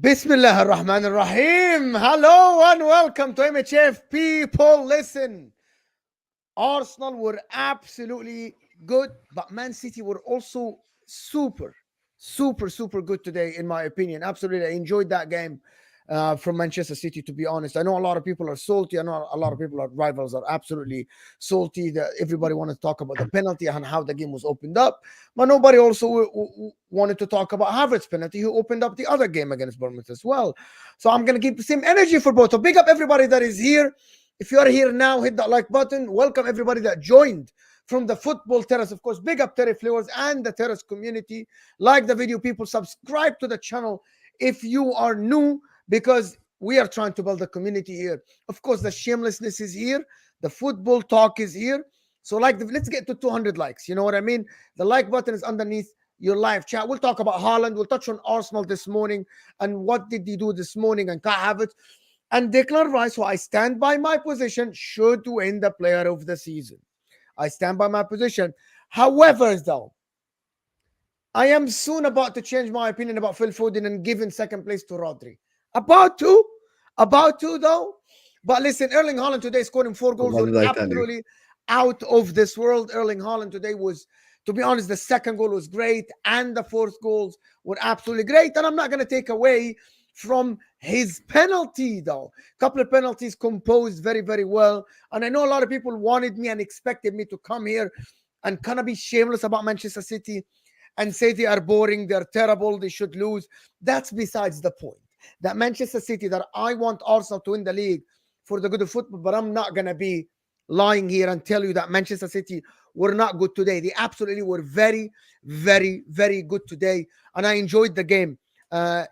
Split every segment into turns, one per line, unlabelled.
Bismillah ar-Rahman ar-Rahim. Hello and welcome to MHF. People, listen. Arsenal were absolutely good, but Man City were also super good today, in my opinion. Absolutely. I enjoyed that game from Manchester City, to be honest. I know a lot of people are salty. I know a lot of people are rivals are absolutely salty. That everybody wanted to talk about the penalty and how the game was opened up. But nobody also wanted to talk about Havertz's penalty, who opened up the other game against Bournemouth as well. So I'm going to keep the same energy for both. So big up everybody that is here. If you are here now, hit that like button. Welcome everybody that joined from the football terrace. Of course, big up Terry Flowers and the terrace community. Like the video, people. Subscribe to the channel if you are new, because we are trying to build a community here. Of course, the shamelessness is here. The football talk is here. So let's get to 200 likes. You know what I mean? The like button is underneath your live chat. We'll talk about Haaland. We'll touch on Arsenal this morning and what did he do this morning and Kai Havertz. And Declan Rice, who I stand by my position, should win the player of the season. I stand by my position. However, though, I am soon about to change my opinion about Phil Foden and giving second place to Rodri. About to though. But listen, Erling Haaland today scoring 4 goals
What
were
did I tell you?
absolutely out of this world. Erling Haaland today was, to be honest, the second goal was great and the fourth goals were absolutely great. And I'm not going to take away from his penalty, though. Couple of penalties composed very well. And I know a lot of people wanted me and expected me to come here and kind of be shameless about Manchester City and say they are boring, they're terrible, they should lose. That's besides the point. That Manchester City, that I want Arsenal to win the league for the good of football, but I'm not going to be lying here and tell you that Manchester City were not good today. They absolutely were very good today. And I enjoyed the game.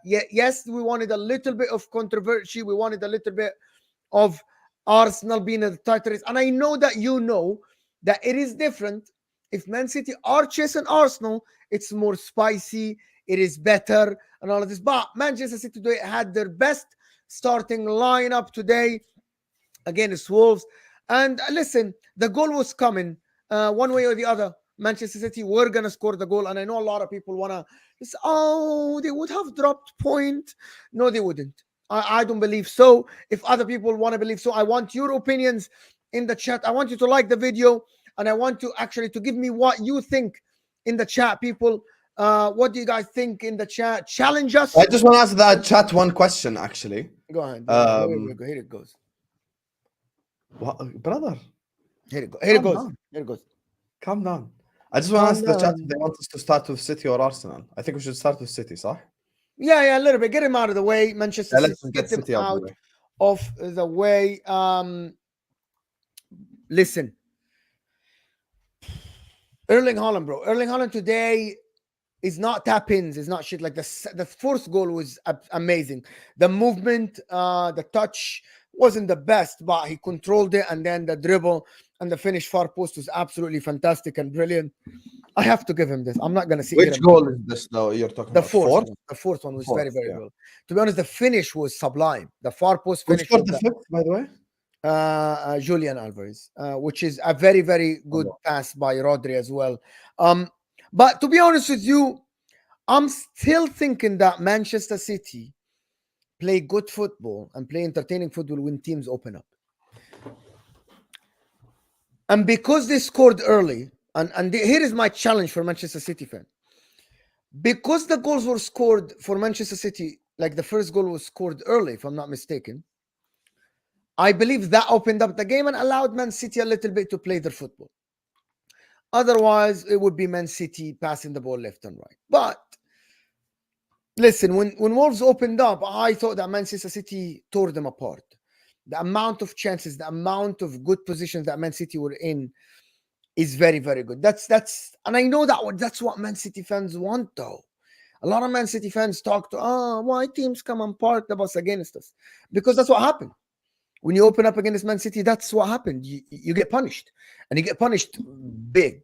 Yes, we wanted a little bit of controversy. We wanted a little bit of Arsenal being in the title race. And I know that you know that it is different. If Man City are chasing Arsenal, it's more spicy, it is better, and all of this. But Manchester City today had their best starting lineup today against Wolves. And listen, the goal was coming one way or the other. Manchester City were going to score the goal. And I know a lot of people want to say, oh, they would have dropped point. No, they wouldn't. I don't believe so. If other people want to believe so, I want your opinions in the chat. I want you to like the video. And I want to actually to give me what you think in the chat, people. What do you guys think in the chat? Challenge us.
I just want to ask that chat one question, actually.
Go ahead. Here it goes.
What, brother?
Here it goes. Here it goes.
Calm down. I just want to ask the chat if they want us to start with City or Arsenal. I think we should start with City, صح?
Yeah, a little bit. Get him out of the way. Manchester City, get him out of the way. Listen. Erling Haaland, bro. Erling Haaland today is not tap-ins. It's not shit. Like the fourth goal was amazing. The movement, the touch wasn't the best, but he controlled it. And then the dribble and the finish far post was absolutely fantastic and brilliant. I have to give him this. I'm not going to see
Which goal is this, though, you're talking about?
The fourth one was very well. To be honest, the finish was sublime. The far post finish.
Who scored the fifth, by the way?
Julian Alvarez, which is a very good pass by Rodri as well. But to be honest with you, I'm still thinking that Manchester City play good football and play entertaining football when teams open up. And because they scored early, and here is my challenge for Manchester City fan. Because the goals were scored for Manchester City, like the first goal was scored early, if I'm not mistaken, I believe that opened up the game and allowed Man City a little bit to play their football. Otherwise, it would be Man City passing the ball left and right. But listen, when Wolves opened up, I thought that Manchester City tore them apart. The amount of chances, the amount of good positions that Man City were in is very good. That's and I know that's what Man City fans want, though. A lot of Man City fans talk to, why teams come and park the bus against us? Because that's what happened. When you open up against Man City, that's what happened. You get punished, and you get punished big.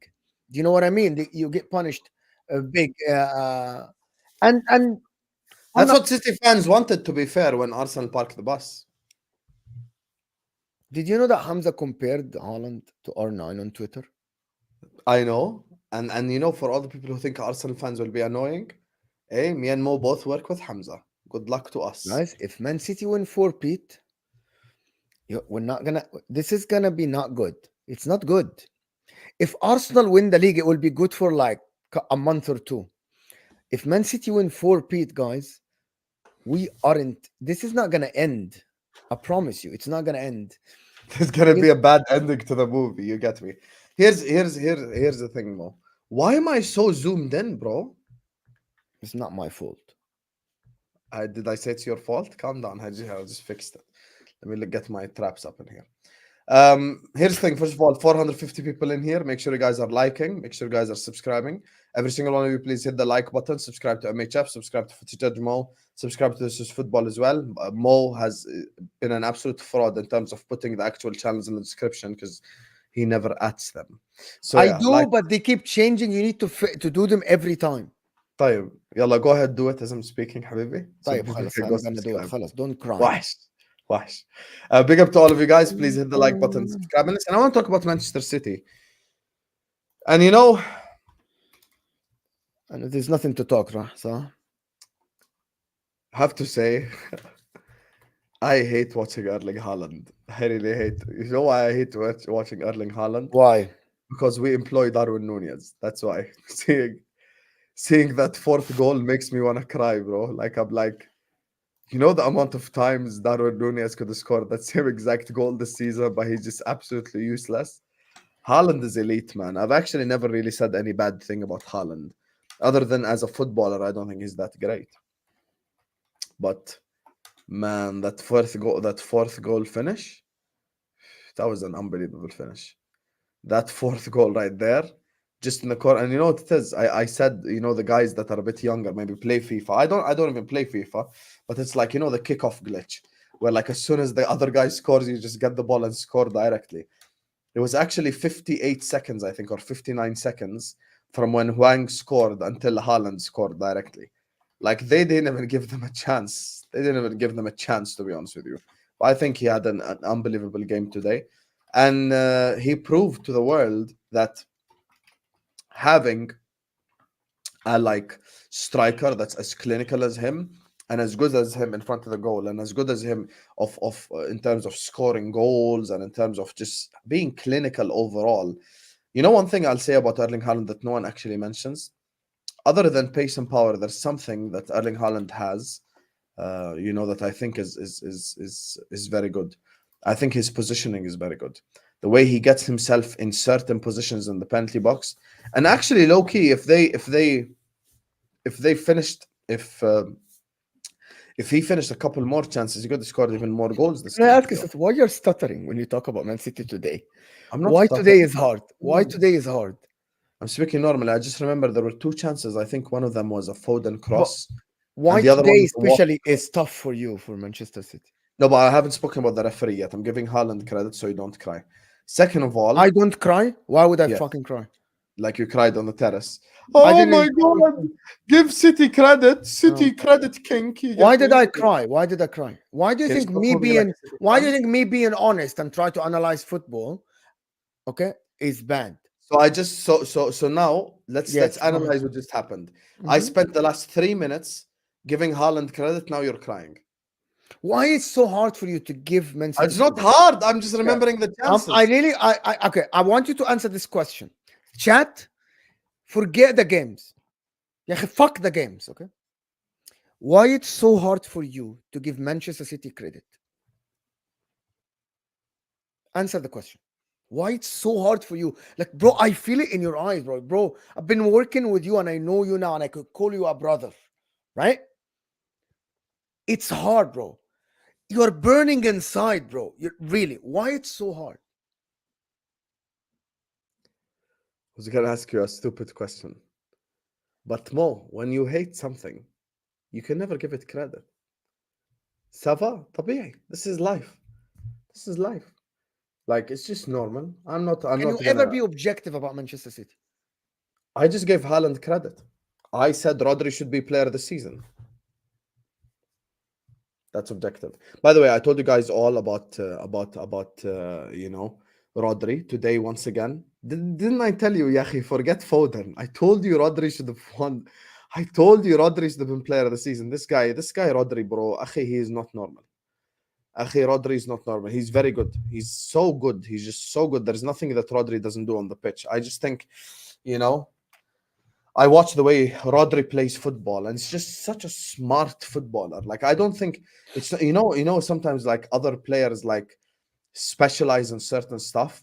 Do you know what I mean? You get punished big, and
that's what City fans wanted. To be fair, when Arsenal parked the bus.
Did you know that Hamza compared Haaland to R9 on Twitter?
I know, and you know, for all the people who think Arsenal fans will be annoying, me and Mo both work with Hamza. Good luck to us.
Guys, if Man City win 4-peat, we're not gonna. This is gonna be not good. It's not good. If Arsenal win the league, it will be good for like a month or two. If Man City win 4-peat, guys, we aren't. This is not gonna end. I promise you, it's not gonna end.
There's gonna be a bad ending to the movie. You get me? Here's the thing, Mo. Why am I so zoomed in, bro?
It's not my fault.
Did I say it's your fault? Calm down. I just fixed it. Let me get my traps up in here. Here's the thing. First of all, 450 people in here. Make sure you guys are liking. Make sure you guys are subscribing. Every single one of you, please hit the like button. Subscribe to MHF. Subscribe to Footy Judge Mo. Subscribe to This Is Football as well. Mo has been an absolute fraud in terms of putting the actual channels in the description because he never adds them. So
I do, but they keep changing. You need to do them every time.
طيب يلا go ahead, do it as I'm speaking حبيبي.
طيب خلاص I'm gonna do it. خلاص, don't cry.
Wash. Big up to all of you guys. Please hit the like button, subscribe. And listen, I want to talk about Manchester City. And you know,
and there's nothing to talk, right? So
I have to say, I hate watching Erling Haaland. I really hate. You know why I hate watching Erling Haaland?
Why?
Because we employ Darwin Nunez. That's why. Seeing that fourth goal makes me want to cry, bro. Like, I'm like, you know, the amount of times Darwin Nunez could have scored that same exact goal this season, but he's just absolutely useless. Haaland is elite, man. I've actually never really said any bad thing about Haaland. Other than as a footballer, I don't think he's that great. But, man, that fourth goal finish, that was an unbelievable finish. That fourth goal right there, just in the corner. And you know what it is? I said, you know, the guys that are a bit younger maybe play FIFA. I don't even play FIFA, but it's like, you know, the kickoff glitch where like as soon as the other guy scores, you just get the ball and score directly. It was actually 58 seconds, I think, or 59 seconds from when Hwang scored until Haaland scored directly. Like they didn't even give them a chance. They didn't even give them a chance, to be honest with you. But I think he had an unbelievable game today. And he proved to the world that having a like striker that's as clinical as him and as good as him in front of the goal and as good as him of in terms of scoring goals and in terms of just being clinical overall. You know, one thing I'll say about Erling Haaland that no one actually mentions, other than pace and power, there's something that Erling Haaland has, you know, that I think is very good. I think his positioning is very good. The way he gets himself in certain positions in the penalty box, and actually, low key, if he finished a couple more chances, he could have scored even more goals this
Can I
game.
ask you why you're stuttering when you talk about Man City today?
I'm not
Why
stuttering.
today is hard? Why today is hard?
I'm speaking normally. I just remember there were two chances. I think one of them was a Foden cross.
Why
the other
today
one
especially is tough for you for Manchester City?
No, but I haven't spoken about the referee yet. I'm giving Haaland credit, so you don't cry. Second of all,
I don't cry. Why would I
Yeah.
fucking cry?
like you cried on the terrace.
I
Oh
didn't-
my God! Give City credit. City credit king.
Why did I cry? Why did I cry? Why do you
Can you
think
stop
me
moving
being
like a City
why do you
fan?
think me being honest and try to analyze football, okay, is bad?
So I just so now let's
Yes, go
analyze what just happened.
Mhm.
I spent the last 3 minutes giving Haaland credit. Now you're crying.
Why is so hard for you to give Man City?
It's not hard. I'm just remembering the chances.
Okay, I want you to answer this question. Chat, forget the games. Yeah, fuck the games, okay? Why it's so hard for you to give Manchester City credit? Answer the question. Why it's so hard for you? Like, bro, I feel it in your eyes, bro. Bro, I've been working with you and I know you now and I could call you a brother, right? It's hard, bro. You're burning inside, bro. You're really. Why it's so hard?
I was gonna ask you a stupid question. But Mo, when you hate something, you can never give it credit. Sava, طبيعي. This is life. This is life. Like it's just normal. I'm not
Can you ever be objective about Manchester City?
I just gave Haaland credit. I said Rodri should be player of the season. That's objective. By the way, I told you guys all about you know, Rodri today once again. Didn't I tell you, Yahi, forget Foden? I told you Rodri should have won. I told you Rodri's the player of the season. This guy Rodri, bro. Akhi, he is not normal. Akhi, Rodri is not normal. He's very good. He's so good. He's just so good. There's nothing that Rodri doesn't do on the pitch. I just think, you know, I watch the way Rodri plays football, and it's just such a smart footballer. Like I don't think it's sometimes like other players like specialize in certain stuff.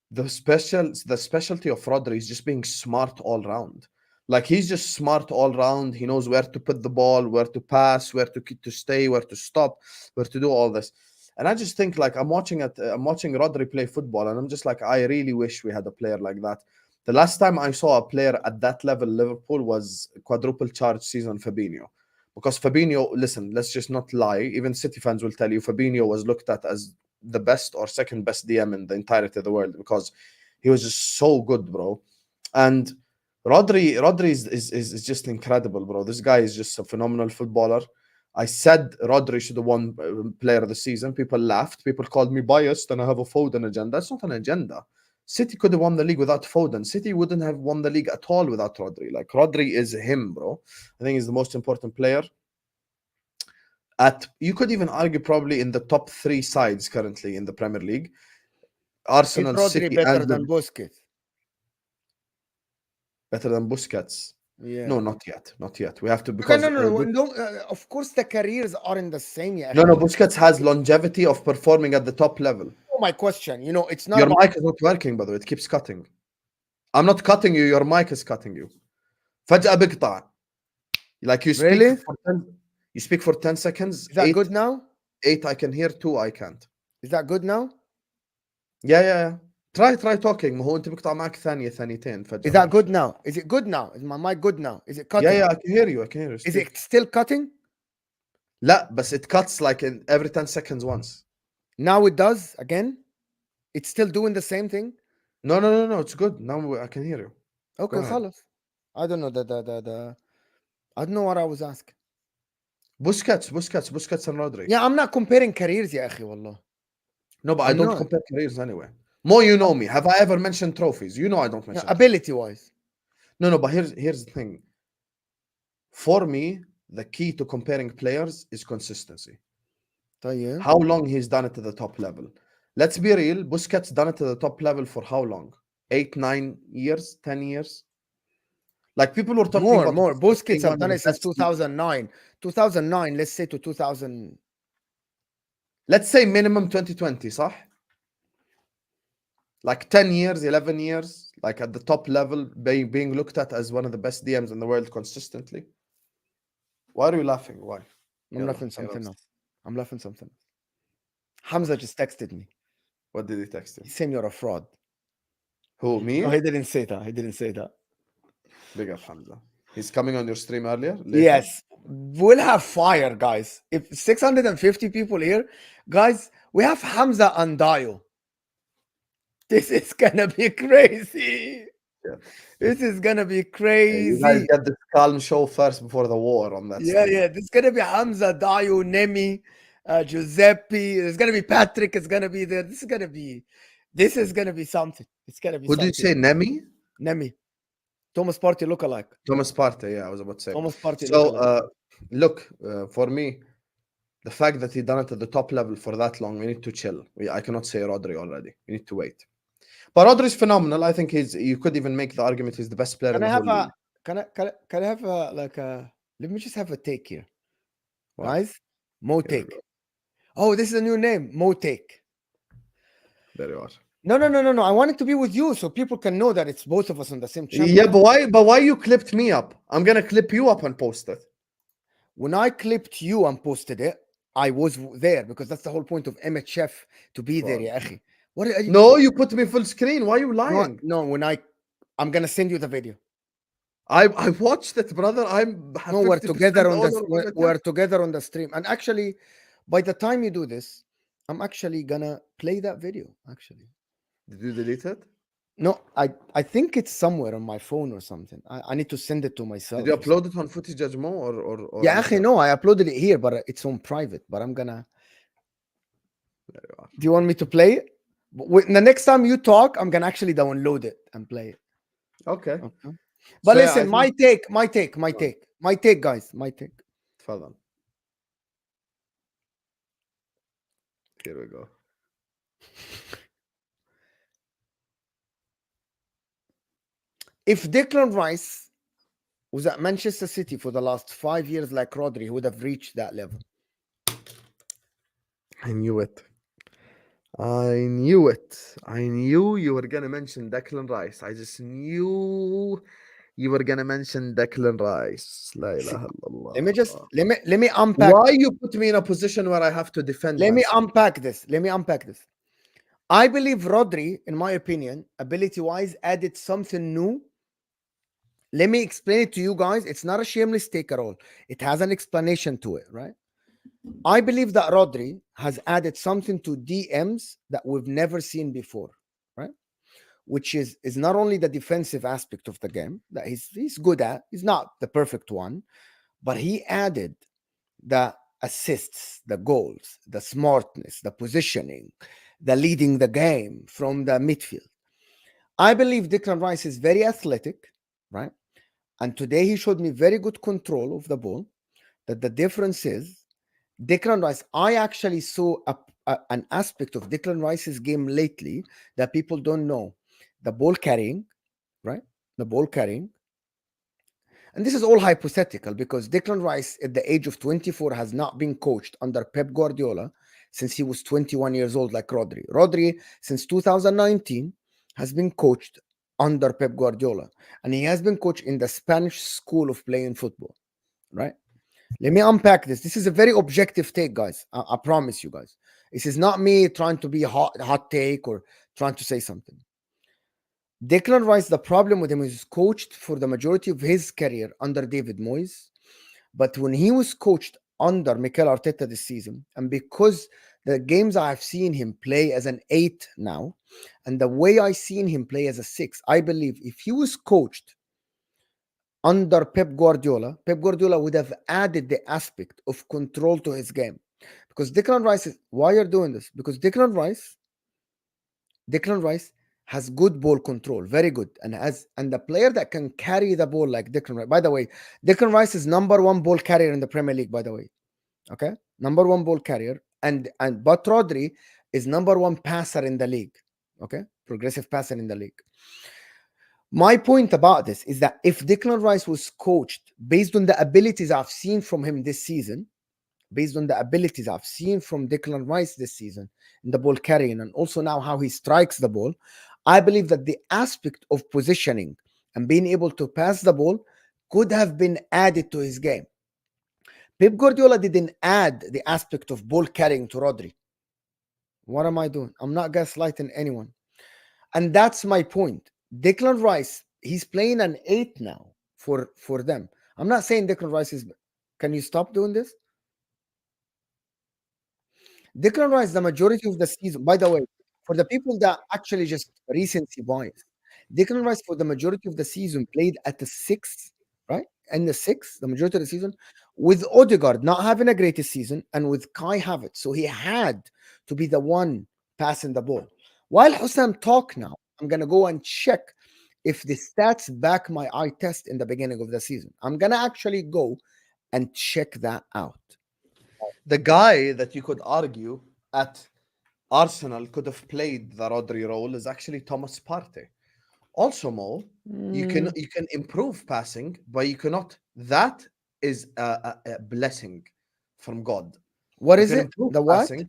The specialty of Rodri is just being smart all round. Like he's just smart all round. He knows where to put the ball, where to pass, where to stay, where to stop, where to do all this. And I just think like I'm watching Rodri play football, and I'm just like I really wish we had a player like that. The last time I saw a player at that level, Liverpool, was quadruple charge season Fabinho. Because Fabinho, listen, let's just not lie. Even City fans will tell you Fabinho was looked at as the best or second best DM in the entirety of the world because he was just so good, bro. And Rodri is just incredible, bro. This guy is just a phenomenal footballer. I said Rodri should have won player of the season. People laughed. People called me biased and I have a Foden agenda. That's not an agenda. City could have won the league without Foden. City wouldn't have won the league at all without Rodri. Like Rodri is him, bro. I think he's the most important player. You could even argue probably in the top 3 sides currently in the Premier League. Arsenal,
Is Rodri
City,
better than Busquets?
Better than Busquets?
Yeah.
No, not yet. Not yet. We have to
Okay,
because
no. Of course, the careers aren't the same yet.
no. Busquets has longevity of performing at the top level.
My question, it's not
Your
about...
mic is not working, by the way. It keeps cutting. I'm not cutting you. Your mic is cutting you. فجأة بقطع. Like you speak
Really?
You speak for 10 seconds.
Is that good now?
8 I can hear, 2 I can't.
Is that good now?
Yeah. Try talking. ما هو انت بقطع معك ثانيتين فجأة.
Is that good now? Is it good now? Is my mic good now? Is it cutting?
Yeah, I can hear you.
Is it still cutting?
لا, but it cuts like every 10 seconds once.
Now it does again? It's still doing the same thing?
No, it's good. Now I can hear you.
Okay, خلاص. I don't know I don't know what I was asking.
Busquets and Rodri.
Yeah, I'm not comparing careers, يا أخي والله.
No, but I don't compare careers anyway. More, you know me. Have I ever mentioned trophies? You know I don't mention
ability-wise.
No, but here's the thing. For me, the key to comparing players is consistency.
طيب.
How long he's done it to the top level. Let's be real. Busquets done it to the top level for how long? 8, 9 years? 10 years? Like people were talking about...
More. Busquets have done it since 2009. 2009, let's say to 2000...
Let's say minimum 2020, صح? Like 10 years, 11 years, like at the top level, being looked at as one of the best DMs in the world consistently. Why are you laughing? Why?
I'm laughing something else. Hamza just texted me.
What did he text you?
He's saying you're a fraud.
Who, me?
No, he didn't say that.
Big up Hamza. He's coming on your stream earlier? Later?
Yes. We'll have fire, guys. If 650 people here, guys, we have Hamza and Dio. This is gonna be crazy.
Yeah.
This is gonna be crazy.
You guys get the calm show first before the war on that.
Yeah. This is gonna be Hamza, Dio, Nemi, Giuseppe. There's gonna be Patrick. It's gonna be there. This is gonna be something. It's gonna be.
Who did you say?
Nemi. Thomas Partey lookalike.
Thomas Partey. Yeah, I was about to say.
Thomas Partey.
So, look, for me, the fact that he done it at the top level for that long, we need to chill. I cannot say Rodri already. We need to wait. But Rodri is phenomenal. I think you could even make the argument he's the best player in the whole league.
Can I have let me just have a take here. What? Guys, Mo Take. Oh, this is a new name, Mo Take.
There you are.
No. I want it to be with you so people can know that it's both of us on the same channel.
Yeah, but why you clipped me up? I'm gonna clip you up and post it.
When I clipped you and posted it, I was there because that's the whole point of MHF to be there, ya akhi. What are you...
No, you put me full screen. Why are you lying?
No, I'm gonna send you the video.
I watched it, brother.
We're together on the stream. And actually, by the time you do this, I'm actually gonna play that video. Actually,
did you delete it?
No, I think it's somewhere on my phone or something. I need to send it to myself.
Did you upload it on Footage Judgmo or
Yeah, actually, no, I uploaded it here, but it's on private. But I'm gonna...
There you are.
Do you want me to play it? The next time you talk, I'm gonna actually download it and play it.
Okay.
But
So yeah, I
listen,
think
my take, guys, my take.
تفضل. Here we go.
If Declan Rice was at Manchester City for the last 5 years, like Rodri, he would have reached that level.
I knew it. I knew it. I knew you were gonna mention Declan Rice. I just knew you were gonna mention Declan Rice. La
See,
ilaha
let me just
illallah.
let me unpack.
Why you put me in a position where I have to defend
Let
Man
me
City?
unpack this. Let me unpack this. I believe Rodri, in my opinion, ability-wise, added something new. Let me explain it to you guys. It's not a shameless take at all. It has an explanation to it, right? I believe that Rodri has added something to DMs that we've never seen before, right? Which is not only the defensive aspect of the game that he's good at. He's not the perfect one, but he added the assists, the goals, the smartness, the positioning, the leading the game from the midfield. I believe Declan Rice is very athletic, right? And today he showed me very good control of the ball. That the difference is Declan Rice. I actually saw an aspect of Declan Rice's game lately that people don't know. The ball carrying, right? The ball carrying. And this is all hypothetical because Declan Rice, at the age of 24, has not been coached under Pep Guardiola since he was 21 years old, like Rodri. Rodri, since 2019, has been coached under Pep Guardiola. And he has been coached in the Spanish school of playing football, right? Let me unpack this. This is a very objective take, guys. I promise you guys. This is not me trying to be hot take or trying to say something. Declan Rice, the problem with him is coached for the majority of his career under David Moyes. But when he was coached under Mikel Arteta this season, and because the games I've seen him play as an 8 now, and the way I seen him play as a 6, I believe if he was coached under Pep Guardiola would have added the aspect of control to his game. Because Declan Rice is, why you're doing this? Because Declan Rice has good ball control, very good, and the player that can carry the ball like Declan Rice. By the way, Declan Rice is number one ball carrier in the Premier League. By the way, okay, number one ball carrier, but Rodri is number one passer in the league. Okay, progressive passer in the league. My point about this is that if Declan Rice was coached based on the abilities I've seen from him this season, based on the abilities I've seen from Declan Rice this season in the ball carrying and also now how he strikes the ball, I believe that the aspect of positioning and being able to pass the ball could have been added to his game. Pep Guardiola didn't add the aspect of ball carrying to Rodri. What am I doing? I'm not gaslighting anyone. And that's my point. Declan Rice, he's playing an 8 now for them. I'm not saying Declan Rice is. Can you stop doing this? Declan Rice, the majority of the season, by the way, for the people that actually just recency bias, Declan Rice for the majority of the season played at the 6, right? And the 6, the majority of the season, with Odegaard not having a greatest season and with Kai Havertz. So he had to be the one passing the ball. While Husam talk now, I'm going to go and check if the stats back my eye test in the beginning of the season. I'm going to actually go and check that out.
The guy that you could argue at Arsenal could have played the Rodri role is actually Thomas Partey. Also, Mo, you can improve passing, but you cannot. That is a blessing from God.
What
You
is
can
it?
improve
The what?
passing.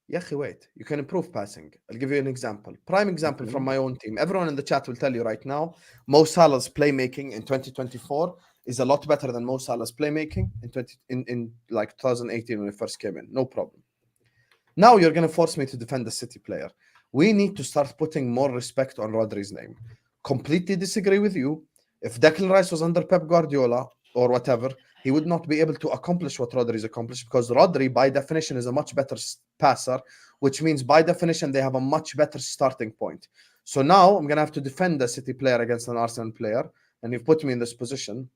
Yeah, wait. You can improve passing. I'll give you an example. Prime example
Okay.
from my own team. Everyone in the chat will tell you right now, Mo Salah's playmaking in 2024 is a lot better than Mo Salah's playmaking in like 2018 when he first came in. No problem. Now you're going to force me to defend the City player. We need to start putting more respect on Rodri's name. Completely disagree with you. If Declan Rice was under Pep Guardiola or whatever, he would not be able to accomplish what Rodri's accomplished because Rodri, by definition, is a much better passer, which means by definition, they have a much better starting point. So now I'm going to have to defend the City player against an Arsenal player, and you've put me in this position.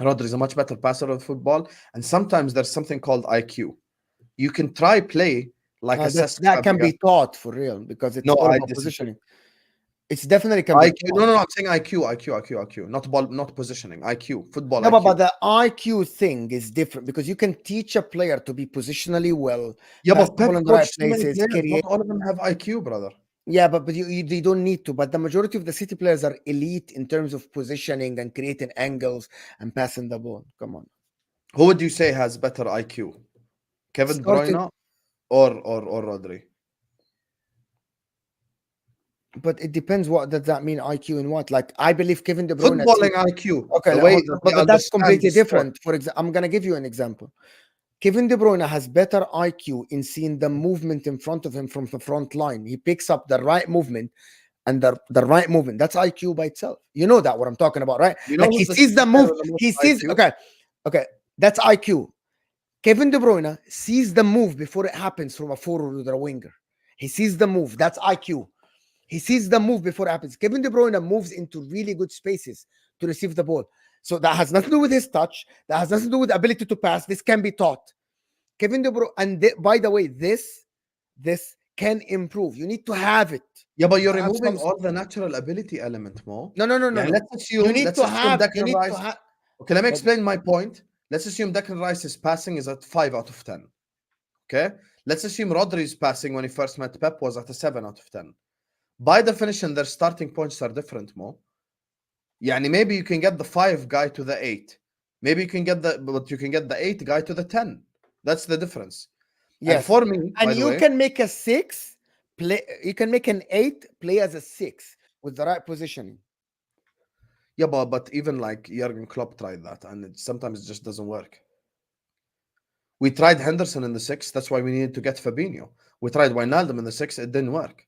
Rodri is a much better passer of football, and sometimes there's something called IQ. You can try play like a Cesc
that can
Fabregas.
be taught for real because it's
No,
all
I
about
disagree.
positioning. It's definitely can be
IQ. No,
taught.
no, no. I'm saying IQ. Not ball, not positioning. IQ. Football
No, but
IQ.
the IQ thing is different because you can teach a player to be positionally well,
Yeah,
pass
but
the ball
Pep
in the right
coached so many
places,
players. Not
create.
all of them have IQ, brother.
Yeah, but they don't need to. But the majority of the City players are elite in terms of positioning and creating angles and passing the ball. Come on.
Who would you say has better IQ? Kevin De
Starting,
Bruyne or Rodri?
but it depends. What does that mean? IQ in what? Like, I believe Kevin De Bruyne.
Footballing IQ,
Okay,
the way that they
but that's
understand the
completely
sport.
different. For example, I'm gonna give you an example. Kevin De Bruyne has better IQ in seeing the movement in front of him from the front line. He picks up the right movement and the right movement. That's IQ by itself. You know that what I'm talking about, right?
You know
Like he
who's the
sees
City
the
player
move.
with the most
He sees.
IQ?
Okay. That's IQ. Kevin De Bruyne sees the move before it happens from a forward or a winger. He sees the move. That's IQ. He sees the move before it happens. Kevin De Bruyne moves into really good spaces to receive the ball. So that has nothing to do with his touch. That has nothing to do with ability to pass. This can be taught. Kevin De Bruyne, and by the way, this can improve. You need to have it.
Yeah, but you're
To have
removing
some.
all the natural ability element, Mo.
No, no, no, no,
Yeah,
no. You need
let's
to
assume
have. You
Declan
need to
Rice.
have.
Okay, let me
But
explain my point. Let's assume Declan Rice's passing is at 5 out of 10. Okay? Let's assume Rodri's passing when he first met Pep was at a 7 out of 10. By definition, their starting points are different, Mo. Yani maybe you can get the 5 guy to the 8. Maybe you can get the 8 guy to the 10. That's the difference. And
yes,
for me,
and
by the
you
way,
can make a 6 play. You can make an 8 play as a 6 with the right positioning.
yeah, but even like Jurgen Klopp tried that, and sometimes it just doesn't work. We tried Henderson in the 6. That's why we needed to get Fabinho. We tried Wijnaldum in the 6. It didn't work.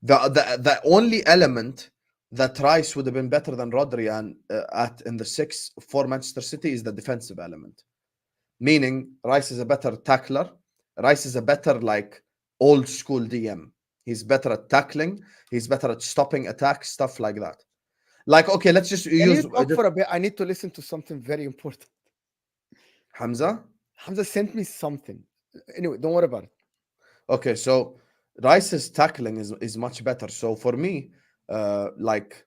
The only element that Rice would have been better than Rodri and at in the 6 for Manchester City is the defensive element. Meaning Rice is a better tackler. Rice is a better like old school DM. He's better at tackling. He's better at stopping attacks, stuff like that. Like, okay, let's just
Can you
use
talk for a bit? I need to listen to something very important.
Hamza.
Hamza sent me something. Anyway, don't worry about it.
Okay, so Rice's tackling is much better. So for me, like,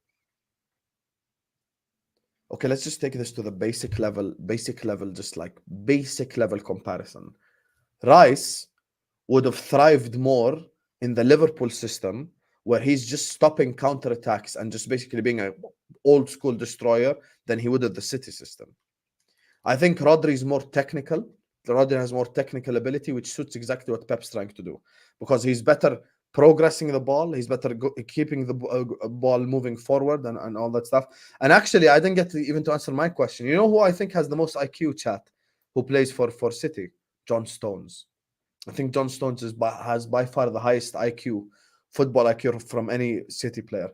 okay, let's just take this to the basic level, just like basic level comparison. Rice would have thrived more in the Liverpool system where he's just stopping counterattacks and just basically being an old school destroyer than he would at the City system. I think Rodri is more technical. Rodri has more technical ability, which suits exactly what Pep's trying to do because he's better progressing the ball. He's better keeping the ball moving forward and all that stuff. And actually, I didn't get to even to answer my question. You know who I think has the most IQ, chat, who plays for City? John Stones. I think John Stones has by far the highest IQ, football IQ from any City player.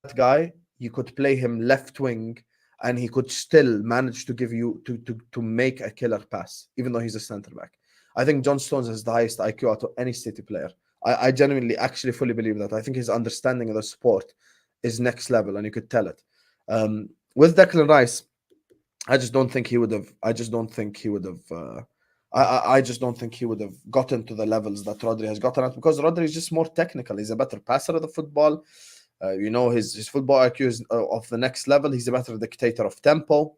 That guy, you could play him left wing, and he could still manage to give you to make a killer pass, even though he's a centre back. I think John Stones has the highest IQ out of any City player. I genuinely, actually, fully believe that. I think his understanding of the sport is next level, and you could tell it. With Declan Rice, I just don't think he would have. I just don't think he would have. I just don't think he would have gotten to the levels that Rodri has gotten at because Rodri is just more technical. He's a better passer of the football. You know, his football IQ is of the next level. He's a better dictator of tempo.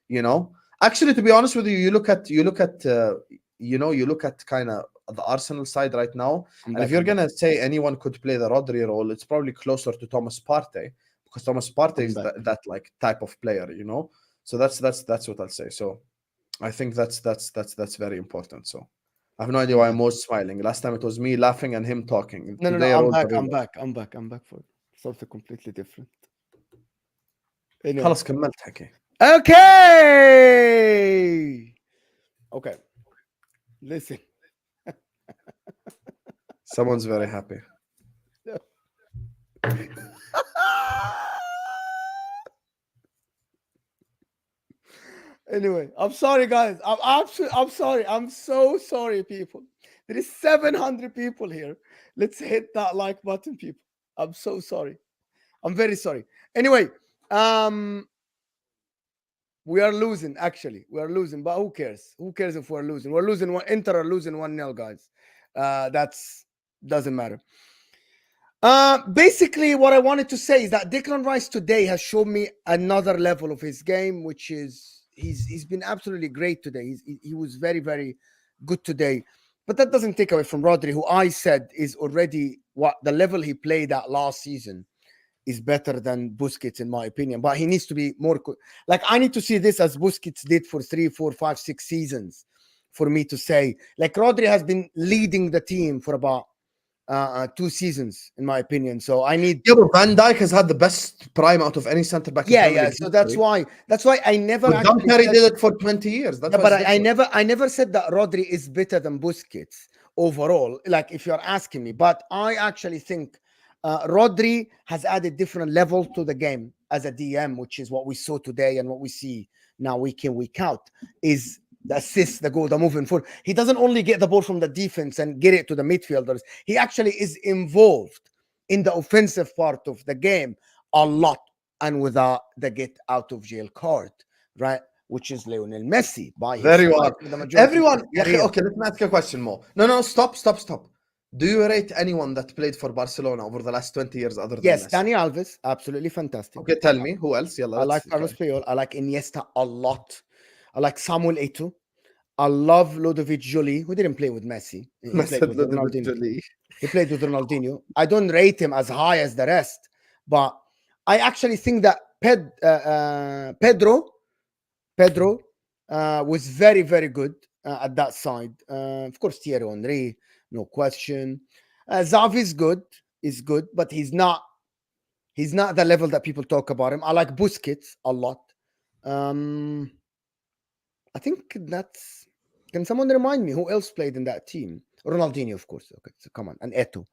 You know, actually, to be honest with you, you look at you look at kind of the Arsenal side right now,
I'm
and if
back.
you're
I'm back.
gonna say anyone could play the Rodri role, it's probably closer to Thomas Partey because Thomas Partey
I'm
is
back.
that like type of player. You know, so that's what I'll say. So I think that's very important. So I have no idea
I'm
why
back.
I'm most smiling. Last time it was me laughing and him talking.
No, no, no.
Today
I'm
roles
back.
are
I'm
reversed.
back. I'm back. I'm back for something completely different. Anyway.
خلاص كملت حكي.
Okay. Okay. Listen.
Someone's very happy.
Anyway, I'm sorry, guys. I'm sorry. I'm so sorry, people. There is 700 people here. Let's hit that like button, people. I'm so sorry. I'm very sorry. Anyway, um, we are losing. Actually, we are losing. But who cares? Who cares if we're losing? We're losing one. Inter are losing 1-0, guys. That's doesn't matter. Basically, what I wanted to say is that Declan Rice today has shown me another level of his game, which is he's been absolutely great today. He was very very good today, but that doesn't take away from Rodri, who I said is already what the level he played at last season is better than Busquets in my opinion. But he needs to be more like I need to see this as Busquets did for 3, 4, 5, 6 seasons for me to say like Rodri has been leading the team for about 2 seasons, in my opinion. So I need,
Yeah, but Van Dijk has had the best prime out of any centre back in
yeah,
Premier
yeah.
League
So that's
history.
why I never
But
actually
Perry
said,
did it for 20 years. That's
yeah,
why
but
it's
I never said that Rodri is better than Busquets overall. Like if you're asking me, but I actually think Rodri has added different level to the game as a DM, which is what we saw today and what we see now week in week out. Is the assist, the goal, the moving forward. He doesn't only get the ball from the defense and get it to the midfielders. He actually is involved in the offensive part of the game a lot, and without the get out of jail card, right? Which is Lionel Messi by his
very
side
well.
for the majority of
Everyone,
his
yeah,
career.
okay, let me ask you a question more. No, stop, stop, stop. Do you rate anyone that played for Barcelona over the last 20 years other than
Yes,
Messi?
Dani Alves, absolutely fantastic.
Okay, tell me who else? Yalla,
I like
let's
Carlos
try.
Puyol. I like Iniesta a lot. I like Samuel Eto'o. I love Ludovic Joly, who didn't play with Messi. He
I
played
said
with
Ludovic
Ronaldinho.
Jolie.
He played with Ronaldinho. I don't rate him as high as the rest, but I actually think that Pedro was very, very good at that side. Of course, Thierry Henry, no question. Xavi is good, but he's not the level that people talk about him. I like Busquets a lot. Um, I think that's. Can someone remind me who else played in that team? Ronaldinho, of course. Okay, so come on, and Eto,